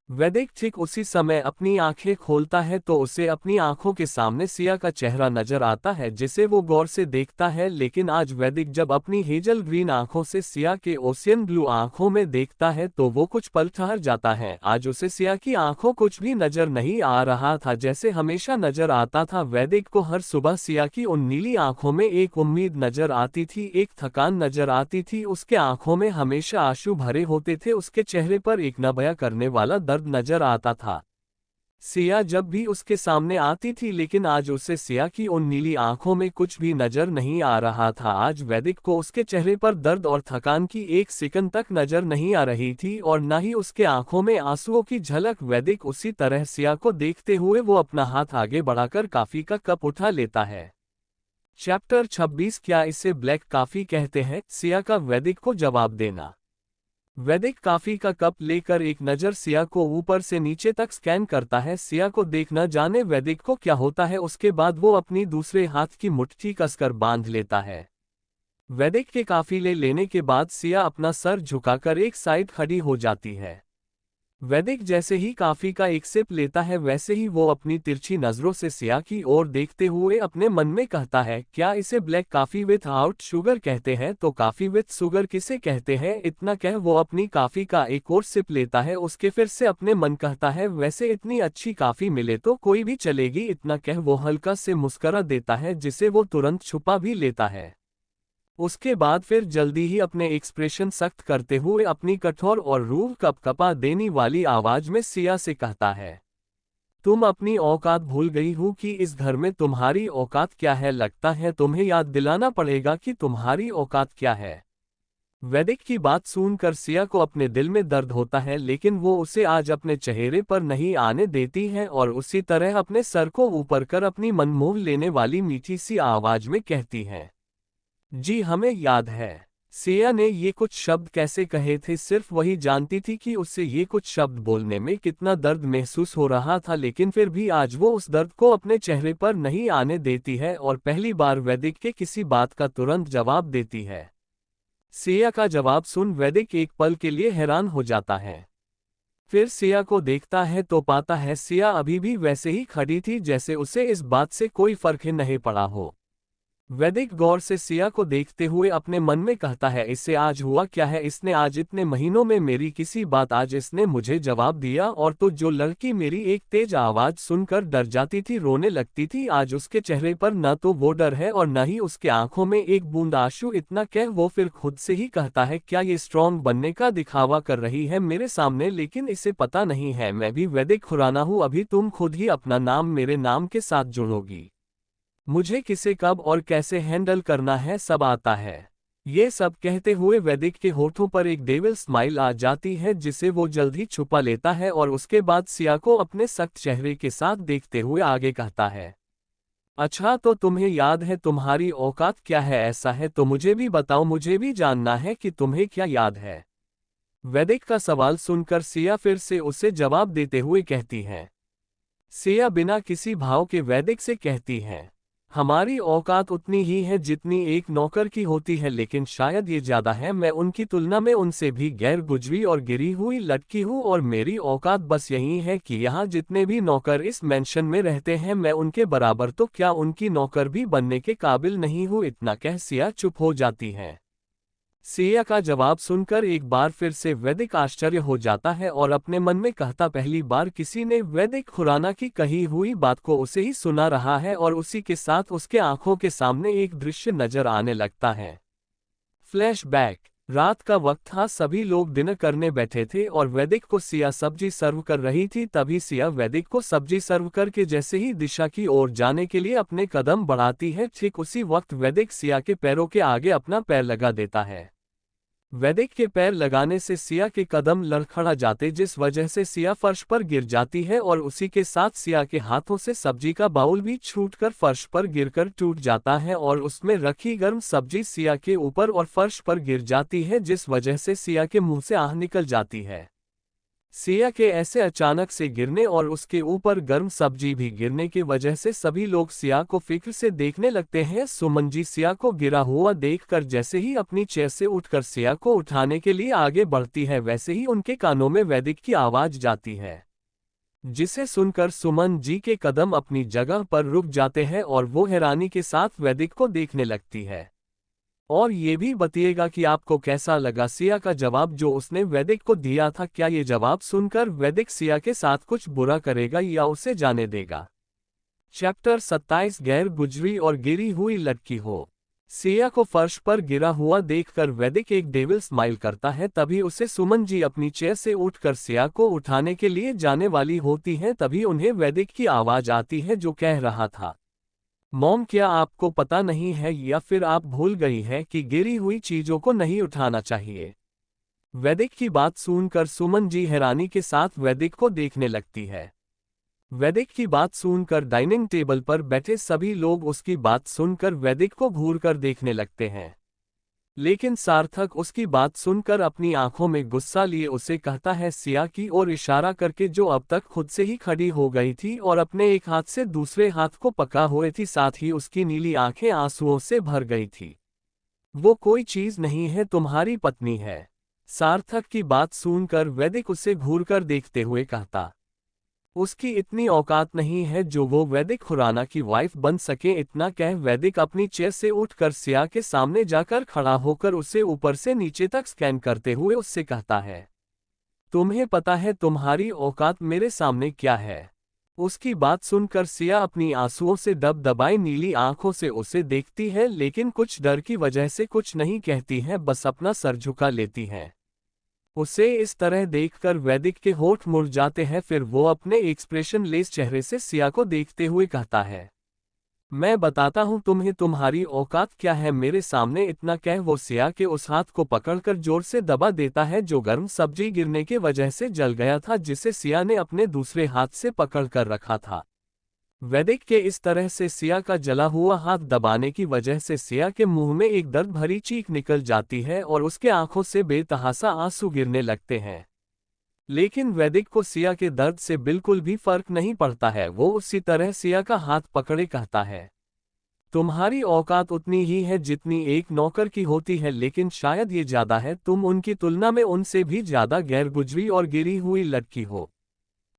वैदिक ठीक उसी समय अपनी आंखें खोलता है तो उसे अपनी आंखों के सामने सिया का चेहरा नजर आता है, जिसे वो गौर से देखता है। लेकिन आज वैदिक जब अपनी हेजल ग्रीन आंखों से सिया के ओशियन ब्लू आंखों में देखता है तो वो कुछ पल ठहर जाता है। आज उसे सिया की आंखों कुछ भी नजर नहीं आ रहा था जैसे हमेशा नजर आता था। वैदिक को हर सुबह सिया की उन नीली आंखों में एक उम्मीद नजर आती थी, एक थकान नजर आती थी। उसके आंखों में हमेशा आंसू भरे होते थे, उसके चेहरे पर एक न बयां करने वाला दर्द नजर आता था। सिया जब भी उसके सामने आती थी, लेकिन आज उसे सिया की उन नीली आंखों में कुछ भी नजर नहीं आ रहा था। आज वैदिक को उसके चेहरे पर दर्द और थकान की एक सेकंड तक नजर नहीं आ रही थी और न ही उसके आंखों में आंसुओं की झलक। वैदिक उसी तरह सिया को देखते हुए वो अपना हाथ आगे बढ़ाकर कॉफी का कप उठा लेता है। चैप्टर 26 क्या इसे ब्लैक कॉफी कहते हैं? सिया का वैदिक को जवाब देना। वैदिक कॉफी का कप लेकर एक नज़र सिया को ऊपर से नीचे तक स्कैन करता है। सिया को देख न जाने वैदिक को क्या होता है। उसके बाद वो अपनी दूसरे हाथ की मुट्ठी कसकर बांध लेता है। वैदिक के कॉफी लेने के बाद सिया अपना सर झुकाकर एक साइड खड़ी हो जाती है। वैदिक जैसे ही कॉफी का एक सिप लेता है वैसे ही वो अपनी तिरछी नजरों से सिया की ओर देखते हुए अपने मन में कहता है, क्या इसे black coffee with out sugar कहते हैं? तो कॉफी विथ शुगर किसे कहते हैं? इतना कह वो अपनी कॉफी का एक और सिप लेता है। उसके फिर से अपने मन कहता है, वैसे इतनी अच्छी कॉफी मिले तो कोई भी चलेगी। इतना कह वो हल्का से मुस्कुरा देता है, जिसे वो तुरंत छुपा भी लेता है। उसके बाद फिर जल्दी ही अपने एक्सप्रेशन सख्त करते हुए अपनी कठोर और रूह कपकपा देने वाली आवाज में सिया से कहता है, तुम अपनी औकात भूल गई हो कि इस घर में तुम्हारी औकात क्या है? लगता है तुम्हें याद दिलाना पड़ेगा कि तुम्हारी औकात क्या है। वैदिक की बात सुनकर सिया को अपने दिल में दर्द होता है, लेकिन वो उसे आज अपने चेहरे पर नहीं आने देती है और उसी तरह अपने सर को ऊपर कर अपनी मन मोह लेने वाली मीठी सी आवाज में कहती है, जी हमें याद है। सिया ने ये कुछ शब्द कैसे कहे थे सिर्फ वही जानती थी कि उससे ये कुछ शब्द बोलने में कितना दर्द महसूस हो रहा था, लेकिन फिर भी आज वो उस दर्द को अपने चेहरे पर नहीं आने देती है और पहली बार वैदिक के किसी बात का तुरंत जवाब देती है। सिया का जवाब सुन वैदिक एक पल के लिए हैरान हो जाता है। फिर सिया को देखता है तो पाता है सिया अभी भी वैसे ही खड़ी थी जैसे उसे इस बात से कोई फर्क ही नहीं पड़ा हो। वैदिक गौर से सिया को देखते हुए अपने मन में कहता है, इससे आज हुआ क्या है? इसने आज इतने महीनों में मेरी किसी बात आज इसने मुझे जवाब दिया। और तो जो लड़की मेरी एक तेज आवाज सुनकर डर जाती थी, रोने लगती थी, आज उसके चेहरे पर न तो वो डर है और न ही उसके आंखों में एक बूंद आंसू। इतना कह वो फिर खुद से ही कहता है, क्या ये स्ट्रॉन्ग बनने का दिखावा कर रही है मेरे सामने? लेकिन इसे पता नहीं है मैं भी वैदिक खुराना हूँ। अभी तुम खुद ही अपना नाम मेरे नाम के साथ जोड़ोगी। मुझे किसे कब और कैसे हैंडल करना है सब आता है। ये सब कहते हुए वैदिक के होठों पर एक डेविल स्माइल आ जाती है, जिसे वो जल्द ही छुपा लेता है और उसके बाद सिया को अपने सख्त चेहरे के साथ देखते हुए आगे कहता है, अच्छा तो तुम्हें याद है तुम्हारी औकात क्या है? ऐसा है तो मुझे भी बताओ, मुझे भी जानना है कि तुम्हें क्या याद है। वैदिक का सवाल सुनकर सिया फिर से उसे जवाब देते हुए कहती है। सिया बिना किसी भाव के वैदिक से कहती है, हमारी औकात उतनी ही है जितनी एक नौकर की होती है, लेकिन शायद ये ज्यादा है। मैं उनकी तुलना में उनसे भी गैर गुजरी और गिरी हुई लटकी हूँ, और मेरी औकात बस यही है कि यहाँ जितने भी नौकर इस मेंशन में रहते हैं मैं उनके बराबर तो क्या उनकी नौकर भी बनने के काबिल नहीं हूँ। इतना कह सिया चुप हो जाती है। सिया का जवाब सुनकर एक बार फिर से वैदिक आश्चर्य हो जाता है और अपने मन में कहता, पहली बार किसी ने वैदिक खुराना की कही हुई बात को उसे ही सुना रहा है। और उसी के साथ उसके आंखों के सामने एक दृश्य नजर आने लगता है। फ्लैशबैक। रात का वक्त था, सभी लोग डिनर करने बैठे थे और वैदिक को सिया सब्जी सर्व कर रही थी। तभी सिया वैदिक को सब्जी सर्व करके जैसे ही दिशा की ओर जाने के लिए अपने कदम बढ़ाती है, ठीक उसी वक्त वैदिक सिया के पैरों के आगे अपना पैर लगा देता है। वैदिक के पैर लगाने से सिया के कदम लड़खड़ा जाते, जिस वजह से सिया फर्श पर गिर जाती है और उसी के साथ सिया के हाथों से सब्जी का बाउल भी छूटकर फर्श पर गिरकर टूट जाता है और उसमें रखी गर्म सब्जी सिया के ऊपर और फर्श पर गिर जाती है, जिस वजह से सिया के मुंह से आह निकल जाती है। सिया के ऐसे अचानक से गिरने और उसके ऊपर गर्म सब्जी भी गिरने की वजह से सभी लोग सिया को फिक्र से देखने लगते हैं। सुमन जी सिया को गिरा हुआ देखकर जैसे ही अपनी चेयर से उठकर सिया को उठाने के लिए आगे बढ़ती है, वैसे ही उनके कानों में वैदिक की आवाज जाती है, जिसे सुनकर सुमन जी के कदम अपनी जगह पर रुक जाते हैं और वो हैरानी के साथ वैदिक को देखने लगती है। और ये भी बताइएगा कि आपको कैसा लगा सिया का जवाब जो उसने वैदिक को दिया था। क्या ये जवाब सुनकर वैदिक सिया के साथ कुछ बुरा करेगा या उसे जाने देगा? चैप्टर 27 गैर गुजरी और गिरी हुई लटकी हो। सिया को फर्श पर गिरा हुआ देखकर वैदिक एक डेविल स्माइल करता है। तभी उसे सुमन जी अपनी चेयर से उठकर सिया को उठाने के लिए जाने वाली होती हैं। तभी उन्हें वैदिक की आवाज आती है जो कह रहा था, मॉम क्या आपको पता नहीं है या फिर आप भूल गई है कि गिरी हुई चीजों को नहीं उठाना चाहिए? वैदिक की बात सुनकर सुमन जी हैरानी के साथ वैदिक को देखने लगती है। वैदिक की बात सुनकर डाइनिंग टेबल पर बैठे सभी लोग उसकी बात सुनकर वैदिक को घूरकर देखने लगते हैं। लेकिन सार्थक उसकी बात सुनकर अपनी आंखों में गुस्सा लिए उसे कहता है सिया की ओर इशारा करके, जो अब तक खुद से ही खड़ी हो गई थी और अपने एक हाथ से दूसरे हाथ को पकड़ा हुए थी, साथ ही उसकी नीली आंखें आंसुओं से भर गई थी। वो कोई चीज नहीं है, तुम्हारी पत्नी है। सार्थक की बात सुनकर वैदिक उसे घूरकर देखते हुए कहता, उसकी इतनी औकात नहीं है जो वो वैदिक खुराना की वाइफ बन सके। इतना कह वैदिक अपनी चेयर से उठकर सिया के सामने जाकर खड़ा होकर उसे ऊपर से नीचे तक स्कैन करते हुए उससे कहता है, तुम्हें पता है तुम्हारी औकात मेरे सामने क्या है? उसकी बात सुनकर सिया अपनी आंसुओं से दबदबाई नीली आंखों से उसे देखती है, लेकिन कुछ डर की वजह से कुछ नहीं कहती है, बस अपना सर झुका लेती है। उसे इस तरह देखकर वैदिक के होठ मुड़ जाते हैं। फिर वो अपने एक्सप्रेशन लेस चेहरे से सिया को देखते हुए कहता है, मैं बताता हूं तुम्हें तुम्हारी औकात क्या है मेरे सामने। इतना कह वो सिया के उस हाथ को पकड़कर जोर से दबा देता है जो गर्म सब्जी गिरने की वजह से जल गया था, जिसे सिया ने अपने दूसरे हाथ से पकड़कर रखा था। वैदिक के इस तरह से सिया का जला हुआ हाथ दबाने की वजह से सिया के मुंह में एक दर्द भरी चीख निकल जाती है और उसके आंखों से बेतहासा आंसू गिरने लगते हैं। लेकिन वैदिक को सिया के दर्द से बिल्कुल भी फर्क नहीं पड़ता है। वो उसी तरह सिया का हाथ पकड़े कहता है, तुम्हारी औकात उतनी ही है जितनी एक नौकर की होती है, लेकिन शायद ये ज्यादा है। तुम उनकी तुलना में उनसे भी ज्यादा गैर गुजरी और गिरी हुई लटकी हो,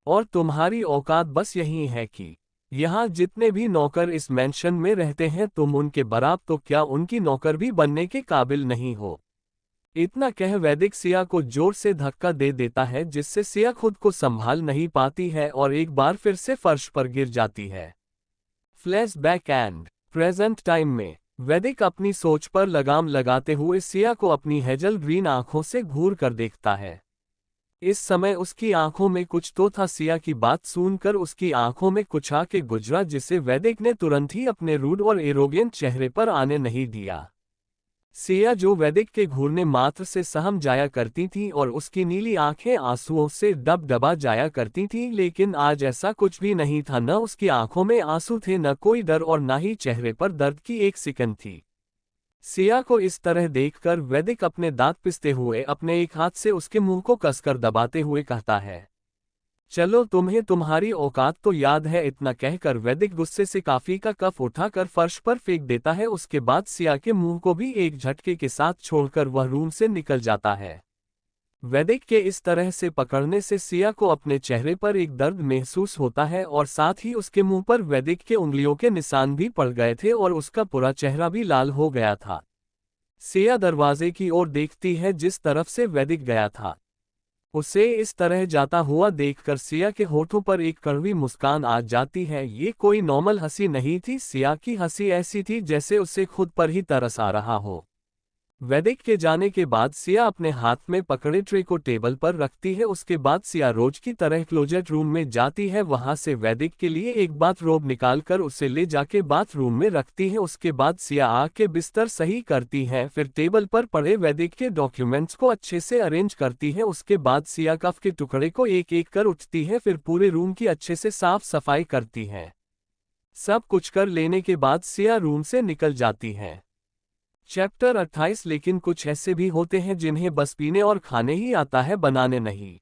और तुम्हारी औकात बस यही है कि यहाँ जितने भी नौकर इस मेंशन में रहते हैं तुम उनके बराबर तो क्या उनकी नौकर भी बनने के काबिल नहीं हो। इतना कह वैदिक सिया को जोर से धक्का दे देता है, जिससे सिया खुद को संभाल नहीं पाती है और एक बार फिर से फर्श पर गिर जाती है। फ्लैशबैक एंड प्रेजेंट टाइम में वैदिक अपनी सोच पर लगाम लगाते हुए सिया को अपनी हेजल ग्रीन आंखों से घूर कर देखता है। इस समय उसकी आंखों में कुछ तो था। सिया की बात सुनकर उसकी आंखों में कुछ आके गुजरा, जिसे वैदिक ने तुरंत ही अपने रूड और एरोगेंट चेहरे पर आने नहीं दिया। सिया जो वैदिक के घूरने मात्र से सहम जाया करती थी और उसकी नीली आंखें आंसुओं से डबडबा जाया करती थी, लेकिन आज ऐसा कुछ भी नहीं था। न उसकी आंखों में आंसू थे, न कोई डर और न ही चेहरे पर दर्द की एक सिकन थी। सिया को इस तरह देखकर वैदिक अपने दांत पिसते हुए अपने एक हाथ से उसके मुंह को कसकर दबाते हुए कहता है, चलो तुम्हें तुम्हारी औकात तो याद है। इतना कहकर वैदिक गुस्से से काफी का कप उठाकर फर्श पर फेंक देता है। उसके बाद सिया के मुंह को भी एक झटके के साथ छोड़कर वह रूम से निकल जाता है। वैदिक के इस तरह से पकड़ने से सिया को अपने चेहरे पर एक दर्द महसूस होता है और साथ ही उसके मुंह पर वैदिक के उंगलियों के निशान भी पड़ गए थे और उसका पूरा चेहरा भी लाल हो गया था। सिया दरवाजे की ओर देखती है जिस तरफ से वैदिक गया था। उसे इस तरह जाता हुआ देखकर सिया के होठों पर एक कड़वी मुस्कान आ जाती है। ये कोई नॉर्मल हंसी नहीं थी, सिया की हंसी ऐसी थी जैसे उसे खुद पर ही तरस आ रहा हो। वैदिक के जाने के बाद सिया अपने हाथ में पकड़े ट्रे को टेबल पर रखती है। उसके बाद सिया रोज की तरह क्लोजेट रूम में जाती है। वहां से वैदिक के लिए एक बाथरोब निकालकर उसे ले जाके बाथरूम में रखती है। उसके बाद सिया आके बिस्तर सही करती है, फिर टेबल पर पड़े वैदिक के डॉक्यूमेंट्स को अच्छे से अरेंज करती है। उसके बाद सिया कफ के टुकड़े को एक एक कर उठती है, फिर पूरे रूम की अच्छे से साफ सफाई करती है। सब कुछ कर लेने के बाद सिया रूम से निकल जाती है। चैप्टर 28। लेकिन कुछ ऐसे भी होते हैं जिन्हें बस पीने और खाने ही आता है, बनाने नहीं।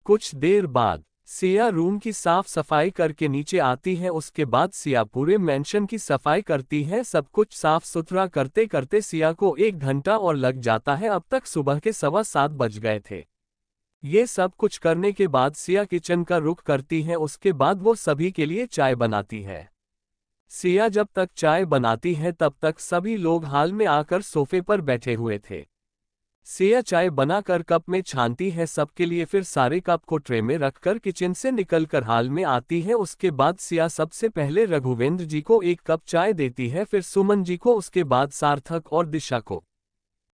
कुछ देर बाद सिया रूम की साफ सफाई करके नीचे आती है। उसके बाद सिया पूरे मेंशन की सफाई करती है। सब कुछ साफ सुथरा करते करते सिया को 1 घंटा और लग जाता है। अब तक सुबह के 7:15 बज गए थे। ये सब कुछ करने के बाद सिया किचन का रुख करती है। उसके बाद वो सभी के लिए चाय बनाती है। सिया जब तक चाय बनाती है तब तक सभी लोग हाल में आकर सोफे पर बैठे हुए थे। सिया चाय बनाकर कप में छानती है सबके लिए, फिर सारे कप को ट्रे में रखकर किचन से निकलकर हाल में आती है। उसके बाद सिया सबसे पहले रघुवेंद्र जी को 1 कप चाय देती है, फिर सुमन जी को, उसके बाद सार्थक और दिशा को।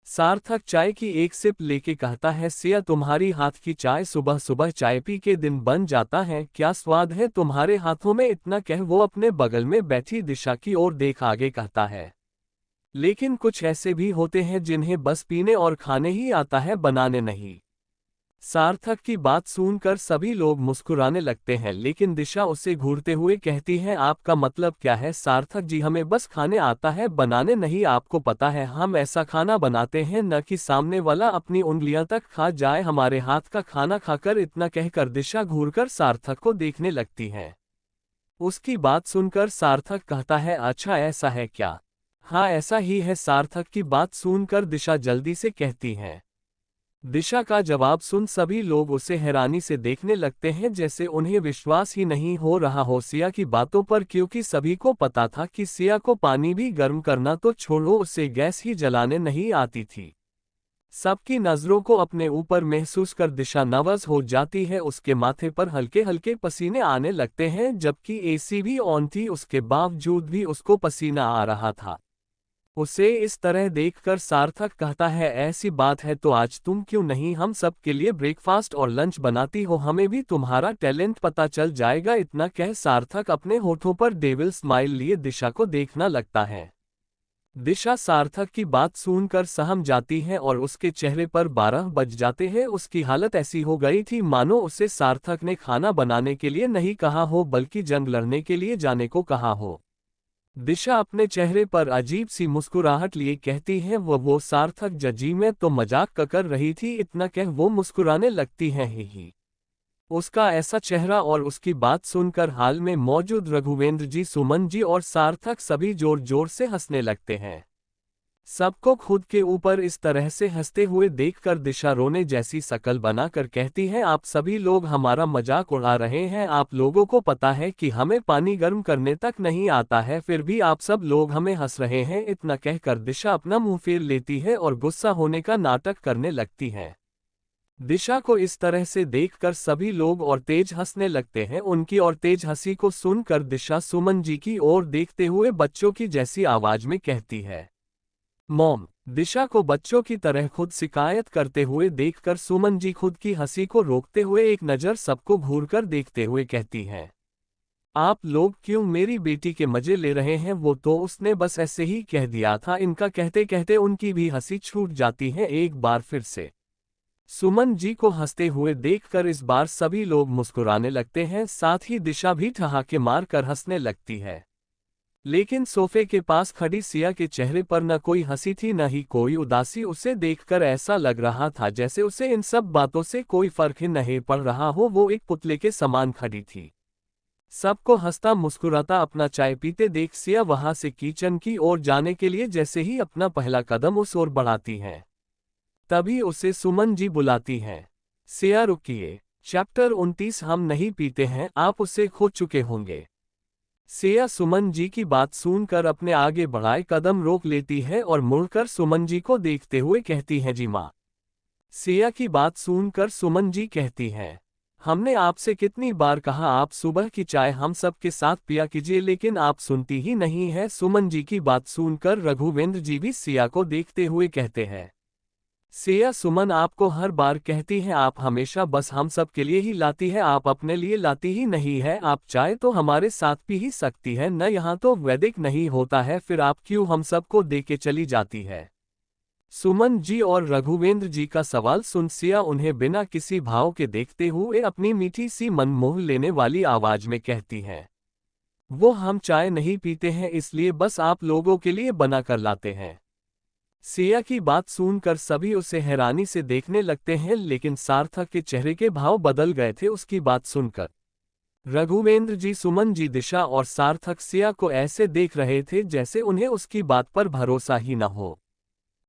सार्थक चाय की एक सिप लेके कहता है, सिया तुम्हारी हाथ की चाय सुबह सुबह चाय पी के दिन बन जाता है, क्या स्वाद है तुम्हारे हाथों में। इतना कह वो अपने बगल में बैठी दिशा की ओर देख आगे कहता है, लेकिन कुछ ऐसे भी होते हैं जिन्हें बस पीने और खाने ही आता है, बनाने नहीं। सार्थक की बात सुनकर सभी लोग मुस्कुराने लगते हैं, लेकिन दिशा उसे घूरते हुए कहती है, आपका मतलब क्या है सार्थक जी, हमें बस खाने आता है, बनाने नहीं। आपको पता है हम ऐसा खाना बनाते हैं न कि सामने वाला अपनी उंगलियां तक खा जाए हमारे हाथ का खाना खाकर। इतना कहकर दिशा घूरकर सार्थक को देखने लगती है। उसकी बात सुनकर सार्थक कहता है, अच्छा ऐसा है क्या। हाँ ऐसा ही है। सार्थक की बात सुनकर दिशा जल्दी से कहती है। दिशा का जवाब सुन सभी लोग उसे हैरानी से देखने लगते हैं, जैसे उन्हें विश्वास ही नहीं हो रहा हो सिया की बातों पर, क्योंकि सभी को पता था कि सिया को पानी भी गर्म करना तो छोड़ो, उसे गैस ही जलाने नहीं आती थी। सबकी नजरों को अपने ऊपर महसूस कर दिशा नर्वस हो जाती है। उसके माथे पर हल्के हल्के पसीने आने लगते हैं, जबकि एसी भी ऑन थी, उसके बावजूद भी उसको पसीना आ रहा था। उसे इस तरह देखकर सार्थक कहता है, ऐसी बात है तो आज तुम क्यों नहीं हम सब के लिए ब्रेकफास्ट और लंच बनाती हो, हमें भी तुम्हारा टैलेंट पता चल जाएगा। इतना कह सार्थक अपने होठों पर डेविल स्माइल लिए दिशा को देखना लगता है। दिशा सार्थक की बात सुनकर सहम जाती है और उसके चेहरे पर 12 बज जाते हैं। उसकी हालत ऐसी हो गई थी मानो उसे सार्थक ने खाना बनाने के लिए नहीं कहा हो, बल्कि जंग लड़ने के लिए जाने को कहा हो। दिशा अपने चेहरे पर अजीब सी मुस्कुराहट लिए कहती है, वो सार्थक जजी मैं तो मजाक कर रही थी। इतना कह वो मुस्कुराने लगती है। ही उसका ऐसा चेहरा और उसकी बात सुनकर हाल में मौजूद रघुवेंद्र जी, सुमन जी और सार्थक सभी जोर जोर से हंसने लगते हैं। सबको खुद के ऊपर इस तरह से हंसते हुए देखकर दिशा रोने जैसी शकल बनाकर कहती है, आप सभी लोग हमारा मजाक उड़ा रहे हैं। आप लोगों को पता है कि हमें पानी गर्म करने तक नहीं आता है, फिर भी आप सब लोग हमें हंस रहे हैं। इतना कहकर दिशा अपना मुंह फेर लेती है और गुस्सा होने का नाटक करने लगती है। दिशा को इस तरह से देखकर सभी लोग और तेज हंसने लगते हैं। उनकी और तेज हंसी को सुनकर दिशा सुमन जी की ओर देखते हुए बच्चों की जैसी आवाज में कहती है, मॉम। दिशा को बच्चों की तरह खुद शिकायत करते हुए देखकर सुमन जी खुद की हंसी को रोकते हुए एक नज़र सबको घूरकर देखते हुए कहती हैं, आप लोग क्यों मेरी बेटी के मजे ले रहे हैं, वो तो उसने बस ऐसे ही कह दिया था। इनका कहते कहते उनकी भी हंसी छूट जाती है एक बार फिर से। सुमन जी को हंसते हुए देखकर इस बार सभी लोग मुस्कुराने लगते हैं, साथ ही दिशा भी ठहाके मार कर हंसने लगती है। लेकिन सोफे के पास खड़ी सिया के चेहरे पर न कोई हंसी थी न ही कोई उदासी। उसे देखकर ऐसा लग रहा था जैसे उसे इन सब बातों से कोई फर्क ही नहीं पड़ रहा हो। वो एक पुतले के समान खड़ी थी, सबको हंसता मुस्कुराता अपना चाय पीते देख सिया वहां से किचन की ओर जाने के लिए जैसे ही अपना पहला कदम उस ओर बढ़ाती है, तभी उसे सुमन जी बुलाती हैं। सिया रुकिए। चैप्टर 29 हम नहीं पीते हैं, आप उसे खो चुके होंगे। सिया सुमन जी की बात सुनकर अपने आगे बढ़ाए कदम रोक लेती है और मुड़कर सुमन जी को देखते हुए कहती है, जी माँ। सिया की बात सुनकर सुमन जी कहती हैं, हमने आपसे कितनी बार कहा आप सुबह की चाय हम सब के साथ पिया कीजिए, लेकिन आप सुनती ही नहीं है। सुमन जी की बात सुनकर रघुवेंद्र जी भी सिया को देखते हुए कहते हैं, सिया सुमन आपको हर बार कहती है, आप हमेशा बस हम सब के लिए ही लाती है, आप अपने लिए लाती ही नहीं है। आप चाय तो हमारे साथ पी ही सकती है न, यहाँ तो वैदिक नहीं होता है, फिर आप क्यों हम सबको दे के चली जाती है। सुमन जी और रघुवेंद्र जी का सवाल सुन सिया उन्हें बिना किसी भाव के देखते हुए अपनी मीठी सी मन मोह लेने वाली आवाज में कहती हैं, वो हम चाय नहीं पीते हैं, इसलिए बस आप लोगों के लिए बना कर लाते हैं। सिया की बात सुनकर सभी उसे हैरानी से देखने लगते हैं, लेकिन सार्थक के चेहरे के भाव बदल गए थे उसकी बात सुनकर। रघुवेंद्र जी, सुमन जी, दिशा और सार्थक सिया को ऐसे देख रहे थे जैसे उन्हें उसकी बात पर भरोसा ही न हो।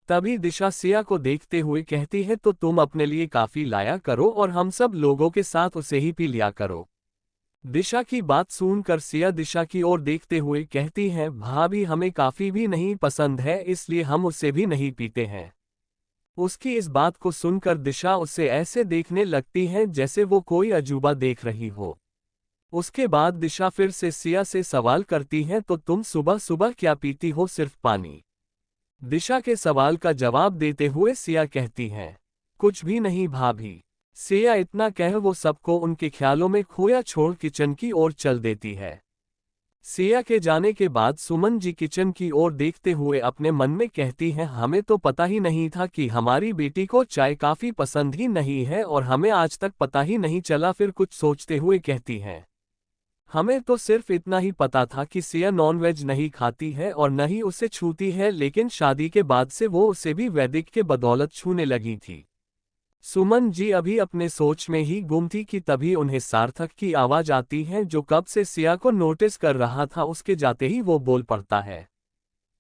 तभी दिशा सिया को देखते हुए कहती है, तो तुम अपने लिए काफी लाया करो और हम सब लोगों के साथ उसे ही पी लिया करो। दिशा की बात सुनकर सिया दिशा की ओर देखते हुए कहती है, भाभी हमें काफी भी नहीं पसंद है, इसलिए हम उसे भी नहीं पीते हैं। उसकी इस बात को सुनकर दिशा उसे ऐसे देखने लगती है जैसे वो कोई अजूबा देख रही हो। उसके बाद दिशा फिर से सिया से सवाल करती है, तो तुम सुबह सुबह क्या पीती हो, सिर्फ पानी? दिशा के सवाल का जवाब देते हुए सिया कहती है, कुछ भी नहीं भाभी। सिया इतना कह वो सबको उनके ख्यालों में खोया छोड़ किचन की ओर चल देती है। सिया के जाने के बाद सुमन जी किचन की ओर देखते हुए अपने मन में कहती हैं, हमें तो पता ही नहीं था कि हमारी बेटी को चाय काफी पसंद ही नहीं है और हमें आज तक पता ही नहीं चला। फिर कुछ सोचते हुए कहती हैं, हमें तो सिर्फ इतना ही पता था कि सिया नॉनवेज नहीं खाती है और न ही उसे छूती है, लेकिन शादी के बाद से वो उसे भी वैदिक के बदौलत छूने लगी थी। सुमन जी अभी अपने सोच में ही गुम थी कि तभी उन्हें सार्थक की आवाज आती है, जो कब से सिया को नोटिस कर रहा था। उसके जाते ही वो बोल पड़ता है,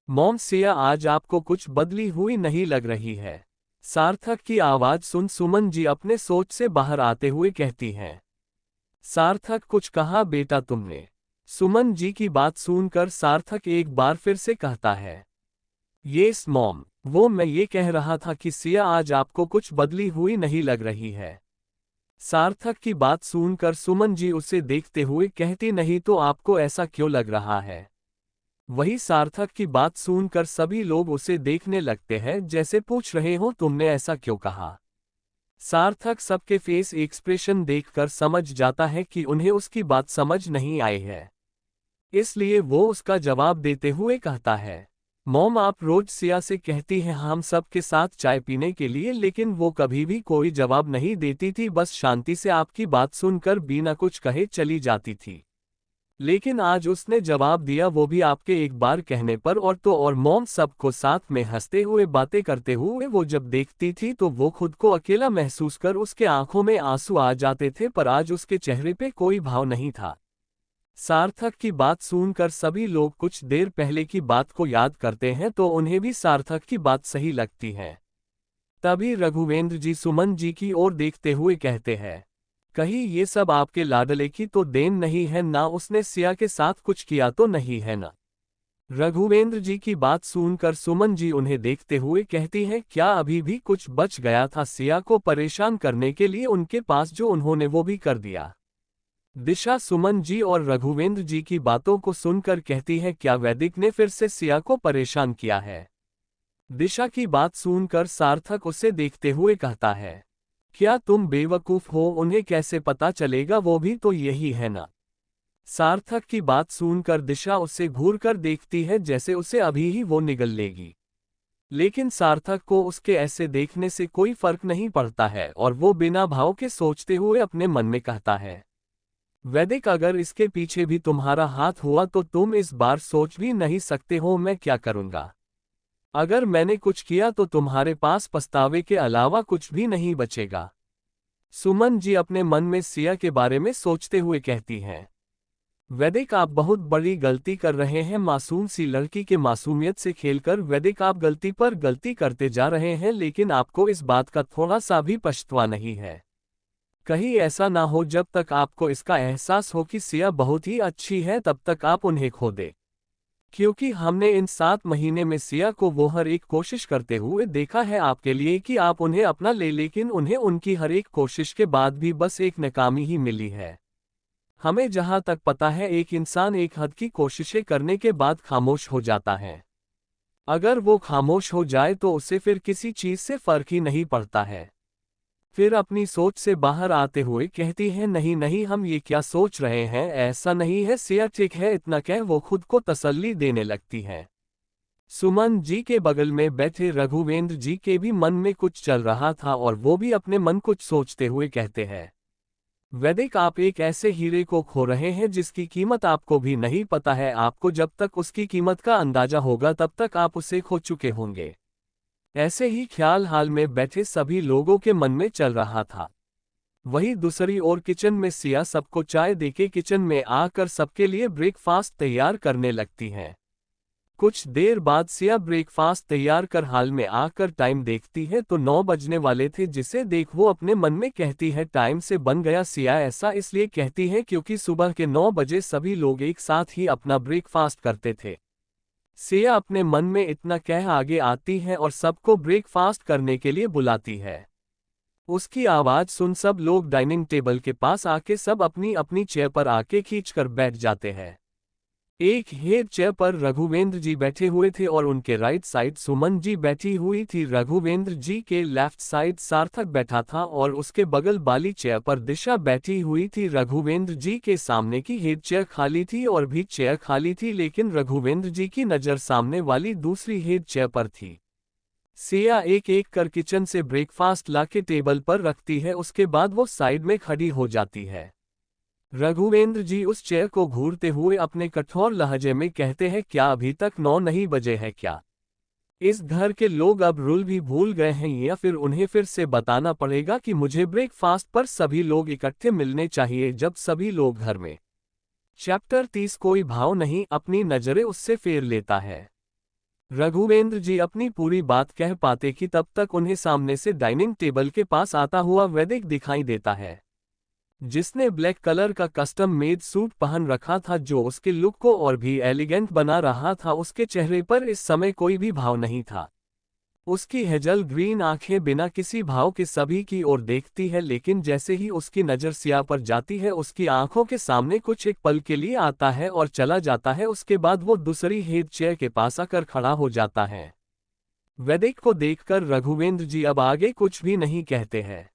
मॉम, सिया आज आपको कुछ बदली हुई नहीं लग रही है। सार्थक की आवाज सुन सुमन जी अपने सोच से बाहर आते हुए कहती हैं, सार्थक, कुछ कहा बेटा तुमने? सुमन जी की बात सुनकर सार्थक एक बार फिर से कहता है, यस मॉम, वो मैं ये कह रहा था कि सिया आज आपको कुछ बदली हुई नहीं लग रही है। सार्थक की बात सुनकर सुमन जी उसे देखते हुए कहती, नहीं तो आपको ऐसा क्यों लग रहा है? वही सार्थक की बात सुनकर सभी लोग उसे देखने लगते हैं जैसे पूछ रहे हो, तुमने ऐसा क्यों कहा? सार्थक सबके फेस एक्सप्रेशन देखकर समझ जाता है कि उन्हें उसकी बात समझ नहीं आई है, इसलिए वो उसका जवाब देते हुए कहता है, मॉम, आप रोज सिया से कहती हैं हम सब के साथ चाय पीने के लिए, लेकिन वो कभी भी कोई जवाब नहीं देती थी, बस शांति से आपकी बात सुनकर बिना कुछ कहे चली जाती थी। लेकिन आज उसने जवाब दिया, वो भी आपके एक बार कहने पर। और तो और मॉम, सबको साथ में हंसते हुए बातें करते हुए वो जब देखती थी तो वो खुद को अकेला महसूस कर उसके आंखों में आंसू आ जाते थे, पर आज उसके चेहरे पे कोई भाव नहीं था। सार्थक की बात सुनकर सभी लोग कुछ देर पहले की बात को याद करते हैं तो उन्हें भी सार्थक की बात सही लगती है। तभी रघुवेंद्र जी सुमन जी की ओर देखते हुए कहते हैं, कहीं ये सब आपके लाडले की तो देन नहीं है ना, उसने सिया के साथ कुछ किया तो नहीं है ना? रघुवेंद्र जी की बात सुनकर सुमन जी उन्हें देखते हुए कहती हैं, क्या अभी भी कुछ बच गया था सिया को परेशान करने के लिए उनके पास, जो उन्होंने वो भी कर दिया? दिशा सुमन जी और रघुवेंद्र जी की बातों को सुनकर कहती है, क्या वैदिक ने फिर से सिया को परेशान किया है? दिशा की बात सुनकर सार्थक उसे देखते हुए कहता है, क्या तुम बेवकूफ हो, उन्हें कैसे पता चलेगा, वो भी तो यही है ना? सार्थक की बात सुनकर दिशा उसे घूरकर देखती है जैसे उसे अभी ही वो निगल लेगी, लेकिन सार्थक को उसके ऐसे देखने से कोई फर्क नहीं पड़ता है और वो बिना भाव के सोचते हुए अपने मन में कहता है, वैदिक, अगर इसके पीछे भी तुम्हारा हाथ हुआ तो तुम इस बार सोच भी नहीं सकते हो मैं क्या करूंगा। अगर मैंने कुछ किया तो तुम्हारे पास पछतावे के अलावा कुछ भी नहीं बचेगा। सुमन जी अपने मन में सिया के बारे में सोचते हुए कहती हैं। वैदिक, आप बहुत बड़ी गलती कर रहे हैं। मासूम सी लड़की के मासूमियत से खेलकर वैदिक आप गलती पर गलती करते जा रहे हैं, लेकिन आपको इस बात का थोड़ा सा भी पछतावा नहीं है। कहीं ऐसा ना हो जब तक आपको इसका एहसास हो कि सिया बहुत ही अच्छी है तब तक आप उन्हें खो दे। क्योंकि हमने इन 7 महीने में सिया को वो हर एक कोशिश करते हुए देखा है आपके लिए कि आप उन्हें अपना ले, लेकिन उन्हें उनकी हर एक कोशिश के बाद भी बस एक नाकामी ही मिली है। हमें जहां तक पता है एक इंसान एक हद की कोशिशें करने के बाद खामोश हो जाता है। अगर वो खामोश हो जाए तो उसे फिर किसी चीज से फर्क ही नहीं पड़ता है। फिर अपनी सोच से बाहर आते हुए कहती है, नहीं नहीं, हम ये क्या सोच रहे हैं, ऐसा नहीं है सिया, ठीक है। इतना कह वो खुद को तसल्ली देने लगती है। सुमन जी के बगल में बैठे रघुवेंद्र जी के भी मन में कुछ चल रहा था और वो भी अपने मन कुछ सोचते हुए कहते हैं। वैदिक, आप एक ऐसे हीरे को खो रहे हैं जिसकी कीमत आपको भी नहीं पता है। आपको जब तक उसकी कीमत का अंदाजा होगा तब तक आप उसे खो चुके होंगे। ऐसे ही ख्याल हाल में बैठे सभी लोगों के मन में चल रहा था। वहीं दूसरी ओर किचन में सिया सबको चाय देके किचन में आकर सबके लिए ब्रेकफास्ट तैयार करने लगती हैं। कुछ देर बाद सिया ब्रेकफास्ट तैयार कर हाल में आकर टाइम देखती है तो 9 बजने वाले थे, जिसे देख वो अपने मन में कहती है टाइम से बन गया। सिया ऐसा इसलिए कहती है क्योंकि सुबह के 9 बजे सभी लोग एक साथ ही अपना ब्रेकफास्ट करते थे। सिया अपने मन में इतना कह आगे आती है और सबको ब्रेकफास्ट करने के लिए बुलाती है। उसकी आवाज सुन सब लोग डाइनिंग टेबल के पास आके सब अपनी अपनी चेयर पर आके खींचकर बैठ जाते हैं। एक हेड चेयर पर रघुवेंद्र जी बैठे हुए थे और उनके राइट साइड सुमन जी बैठी हुई थी। रघुवेंद्र जी के लेफ्ट साइड सार्थक बैठा था और उसके बगल वाली चेयर पर दिशा बैठी हुई थी। रघुवेंद्र जी के सामने की हेड चेयर खाली थी और भी चेयर खाली थी, लेकिन रघुवेंद्र जी की नज़र सामने वाली दूसरी हेड चेयर पर थी। सिया एक एक कर किचन से ब्रेकफास्ट लाके टेबल पर रखती है, उसके बाद वो साइड में खड़ी हो जाती है। रघुवेंद्र जी उस चेयर को घूरते हुए अपने कठोर लहजे में कहते हैं, क्या अभी तक 9 नहीं बजे है क्या? इस घर के लोग अब रूल भी भूल गए हैं या फिर उन्हें फिर से बताना पड़ेगा कि मुझे ब्रेकफास्ट पर सभी लोग इकट्ठे मिलने चाहिए जब सभी लोग घर में। चैप्टर 30 कोई भाव नहीं, अपनी नजरें उससे फेर लेता है। रघुवेंद्र जी अपनी पूरी बात कह पाते कि तब तक उन्हें सामने से डाइनिंग टेबल के पास आता हुआ वैदिक दिखाई देता है, जिसने ब्लैक कलर का कस्टम मेड सूट पहन रखा था जो उसके लुक को और भी एलिगेंट बना रहा था। उसके चेहरे पर इस समय कोई भी भाव नहीं था। उसकी हेजल ग्रीन आंखें बिना किसी भाव के सभी की ओर देखती है, लेकिन जैसे ही उसकी नज़र सिया पर जाती है उसकी आंखों के सामने कुछ एक पल के लिए आता है और चला जाता है। उसके बाद वो दूसरी हेड चेयर के पास आकर खड़ा हो जाता है। वैदिक को देखकर रघुवेंद्र जी अब आगे कुछ भी नहीं कहते हैं।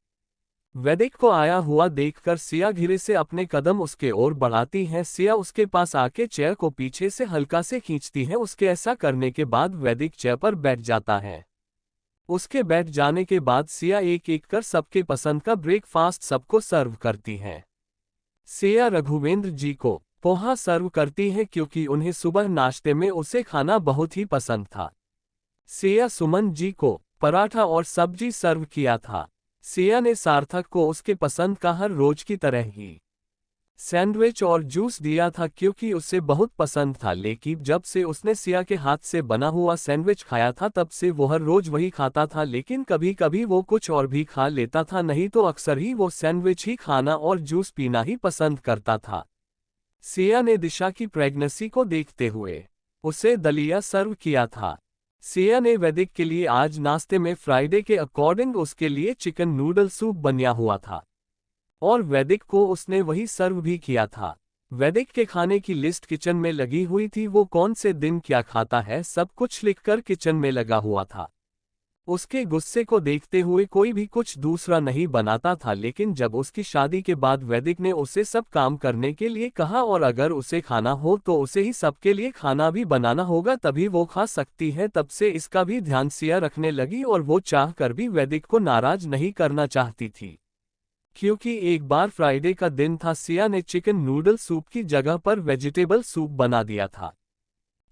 वैदिक को आया हुआ देखकर सिया धीरे से अपने कदम उसके ओर बढ़ाती है। सिया उसके पास आके चेयर को पीछे से हल्का से खींचती है। उसके ऐसा करने के बाद वैदिक चेयर पर बैठ जाता है। उसके बैठ जाने के बाद सिया एक एक कर सबके पसंद का ब्रेकफास्ट सबको सर्व करती है। सिया रघुवेंद्र जी को पोहा सर्व करती है क्योंकि उन्हें सुबह नाश्ते में उसे खाना बहुत ही पसंद था। सिया सुमन जी को पराठा और सब्जी सर्व किया था। सिया ने सार्थक को उसके पसंद का हर रोज की तरह ही सैंडविच और जूस दिया था क्योंकि उसे बहुत पसंद था, लेकिन जब से उसने सिया के हाथ से बना हुआ सैंडविच खाया था तब से वो हर रोज वही खाता था। लेकिन कभी कभी वो कुछ और भी खा लेता था, नहीं तो अक्सर ही वो सैंडविच ही खाना और जूस पीना ही पसंद करता था। सिया ने दिशा की प्रेगनेंसी को देखते हुए उसे दलिया सर्व किया था। सिया ने वैदिक के लिए आज नाश्ते में फ्राइडे के अकॉर्डिंग उसके लिए चिकन नूडल सूप बना हुआ था और वैदिक को उसने वही सर्व भी किया था। वैदिक के खाने की लिस्ट किचन में लगी हुई थी, वो कौन से दिन क्या खाता है सब कुछ लिखकर किचन में लगा हुआ था। उसके गुस्से को देखते हुए कोई भी कुछ दूसरा नहीं बनाता था, लेकिन जब उसकी शादी के बाद वैदिक ने उसे सब काम करने के लिए कहा और अगर उसे खाना हो तो उसे ही सबके लिए खाना भी बनाना होगा तभी वो खा सकती है, तब से इसका भी ध्यान सिया रखने लगी और वो चाह कर भी वैदिक को नाराज नहीं करना चाहती थी। क्योंकि एक बार फ्राइडे का दिन था, सिया ने चिकन नूडल सूप की जगह पर वेजिटेबल सूप बना दिया था।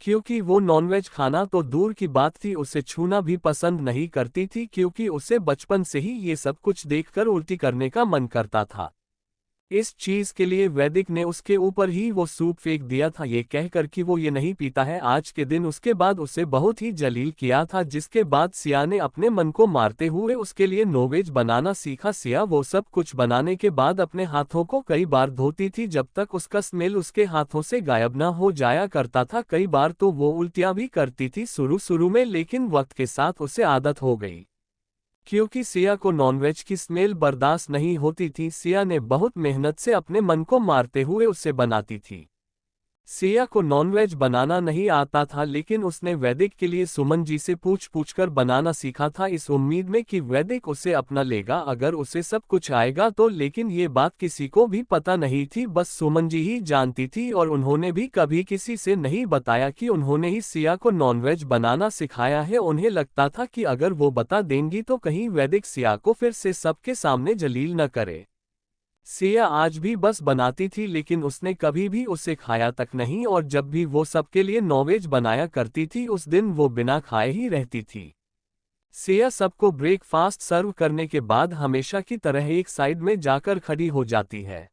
क्योंकि वो नॉनवेज खाना तो दूर की बात थी, उसे छूना भी पसंद नहीं करती थी, क्योंकि उसे बचपन से ही ये सब कुछ देखकर उल्टी करने का मन करता था। इस चीज के लिए वैदिक ने उसके ऊपर ही वो सूप फेंक दिया था, ये कहकर कि वो ये नहीं पीता है। आज के दिन उसके बाद उसे बहुत ही जलील किया था, जिसके बाद सिया ने अपने मन को मारते हुए उसके लिए नॉनवेज बनाना सीखा। सिया वो सब कुछ बनाने के बाद अपने हाथों को कई बार धोती थी, जब तक उसका स्मेल उसके हाथों से गायब न हो जाया करता था। कई बार तो वो उल्टियां भी करती थी शुरू शुरू में, लेकिन वक्त के साथ उसे आदत हो गई। क्योंकि सिया को नॉनवेज की स्मेल बर्दाश्त नहीं होती थी, सिया ने बहुत मेहनत से अपने मन को मारते हुए उसे बनाती थी। सिया को नॉनवेज बनाना नहीं आता था, लेकिन उसने वैदिक के लिए सुमन जी से पूछ पूछकर बनाना सीखा था, इस उम्मीद में कि वैदिक उसे अपना लेगा अगर उसे सब कुछ आएगा तो। लेकिन ये बात किसी को भी पता नहीं थी, बस सुमन जी ही जानती थी, और उन्होंने भी कभी किसी से नहीं बताया कि उन्होंने ही सिया को नॉनवेज बनाना सिखाया है। उन्हें लगता था कि अगर वो बता देंगी तो कहीं वैदिक सिया को फिर से सबके सामने जलील न करे। सिया आज भी बस बनाती थी, लेकिन उसने कभी भी उसे खाया तक नहीं, और जब भी वो सबके लिए नॉनवेज बनाया करती थी उस दिन वो बिना खाए ही रहती थी। सिया सबको ब्रेकफास्ट सर्व करने के बाद हमेशा की तरह एक साइड में जाकर खड़ी हो जाती है।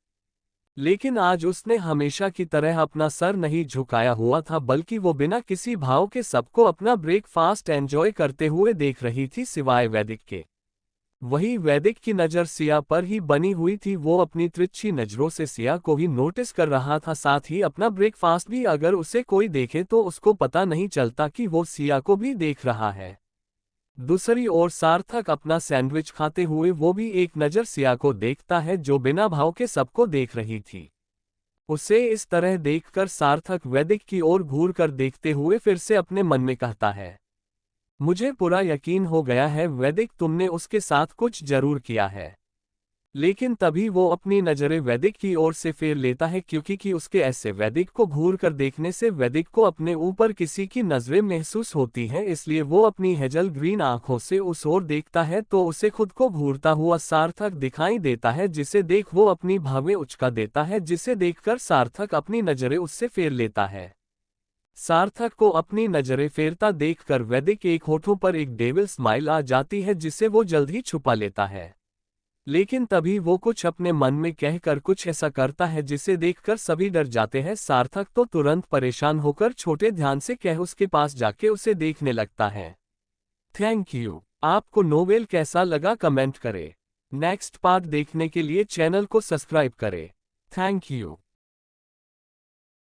लेकिन आज उसने हमेशा की तरह अपना सर नहीं झुकाया हुआ था, बल्कि वो बिना किसी भाव के सबको अपना ब्रेकफास्ट एंजॉय करते हुए देख रही थी, सिवाय वैदिक के। वही वैदिक की नज़र सिया पर ही बनी हुई थी, वो अपनी तिरछी नज़रों से सिया को ही नोटिस कर रहा था, साथ ही अपना ब्रेकफास्ट भी। अगर उसे कोई देखे तो उसको पता नहीं चलता कि वो सिया को भी देख रहा है। दूसरी ओर सार्थक अपना सैंडविच खाते हुए वो भी एक नज़र सिया को देखता है, जो बिना भाव के सबको देख रही थी। उसे इस तरह देखकर सार्थक वैदिक की ओर घूर कर देखते हुए फिर से अपने मन में कहता है, मुझे पूरा यकीन हो गया है वैदिक, तुमने उसके साथ कुछ जरूर किया है। लेकिन तभी वो अपनी नज़रें वैदिक की ओर से फेर लेता है, क्योंकि उसके ऐसे वैदिक को घूर कर देखने से वैदिक को अपने ऊपर किसी की नज़रें महसूस होती हैं, इसलिए वो अपनी हेजल ग्रीन आंखों से उस ओर देखता है तो उसे खुद को घूरता हुआ सार्थक दिखाई देता है, जिसे देख वो अपनी भावें उचका देता है, जिसे देखकर सार्थक अपनी नज़रें उससे फेर लेता है। सार्थक को अपनी नज़रें फेरता देखकर वैदिक एक होठों पर एक डेविल स्माइल आ जाती है, जिसे वो जल्द ही छुपा लेता है। लेकिन तभी वो कुछ अपने मन में कहकर कुछ ऐसा करता है जिसे देखकर सभी डर जाते हैं। सार्थक तो तुरंत परेशान होकर छोटे ध्यान से कह उसके पास जाके उसे देखने लगता है। Thank you. आपको नोवेल कैसा लगा कमेंट करें। नेक्स्ट पार्ट देखने के लिए चैनल को सब्सक्राइब करें। Thank you.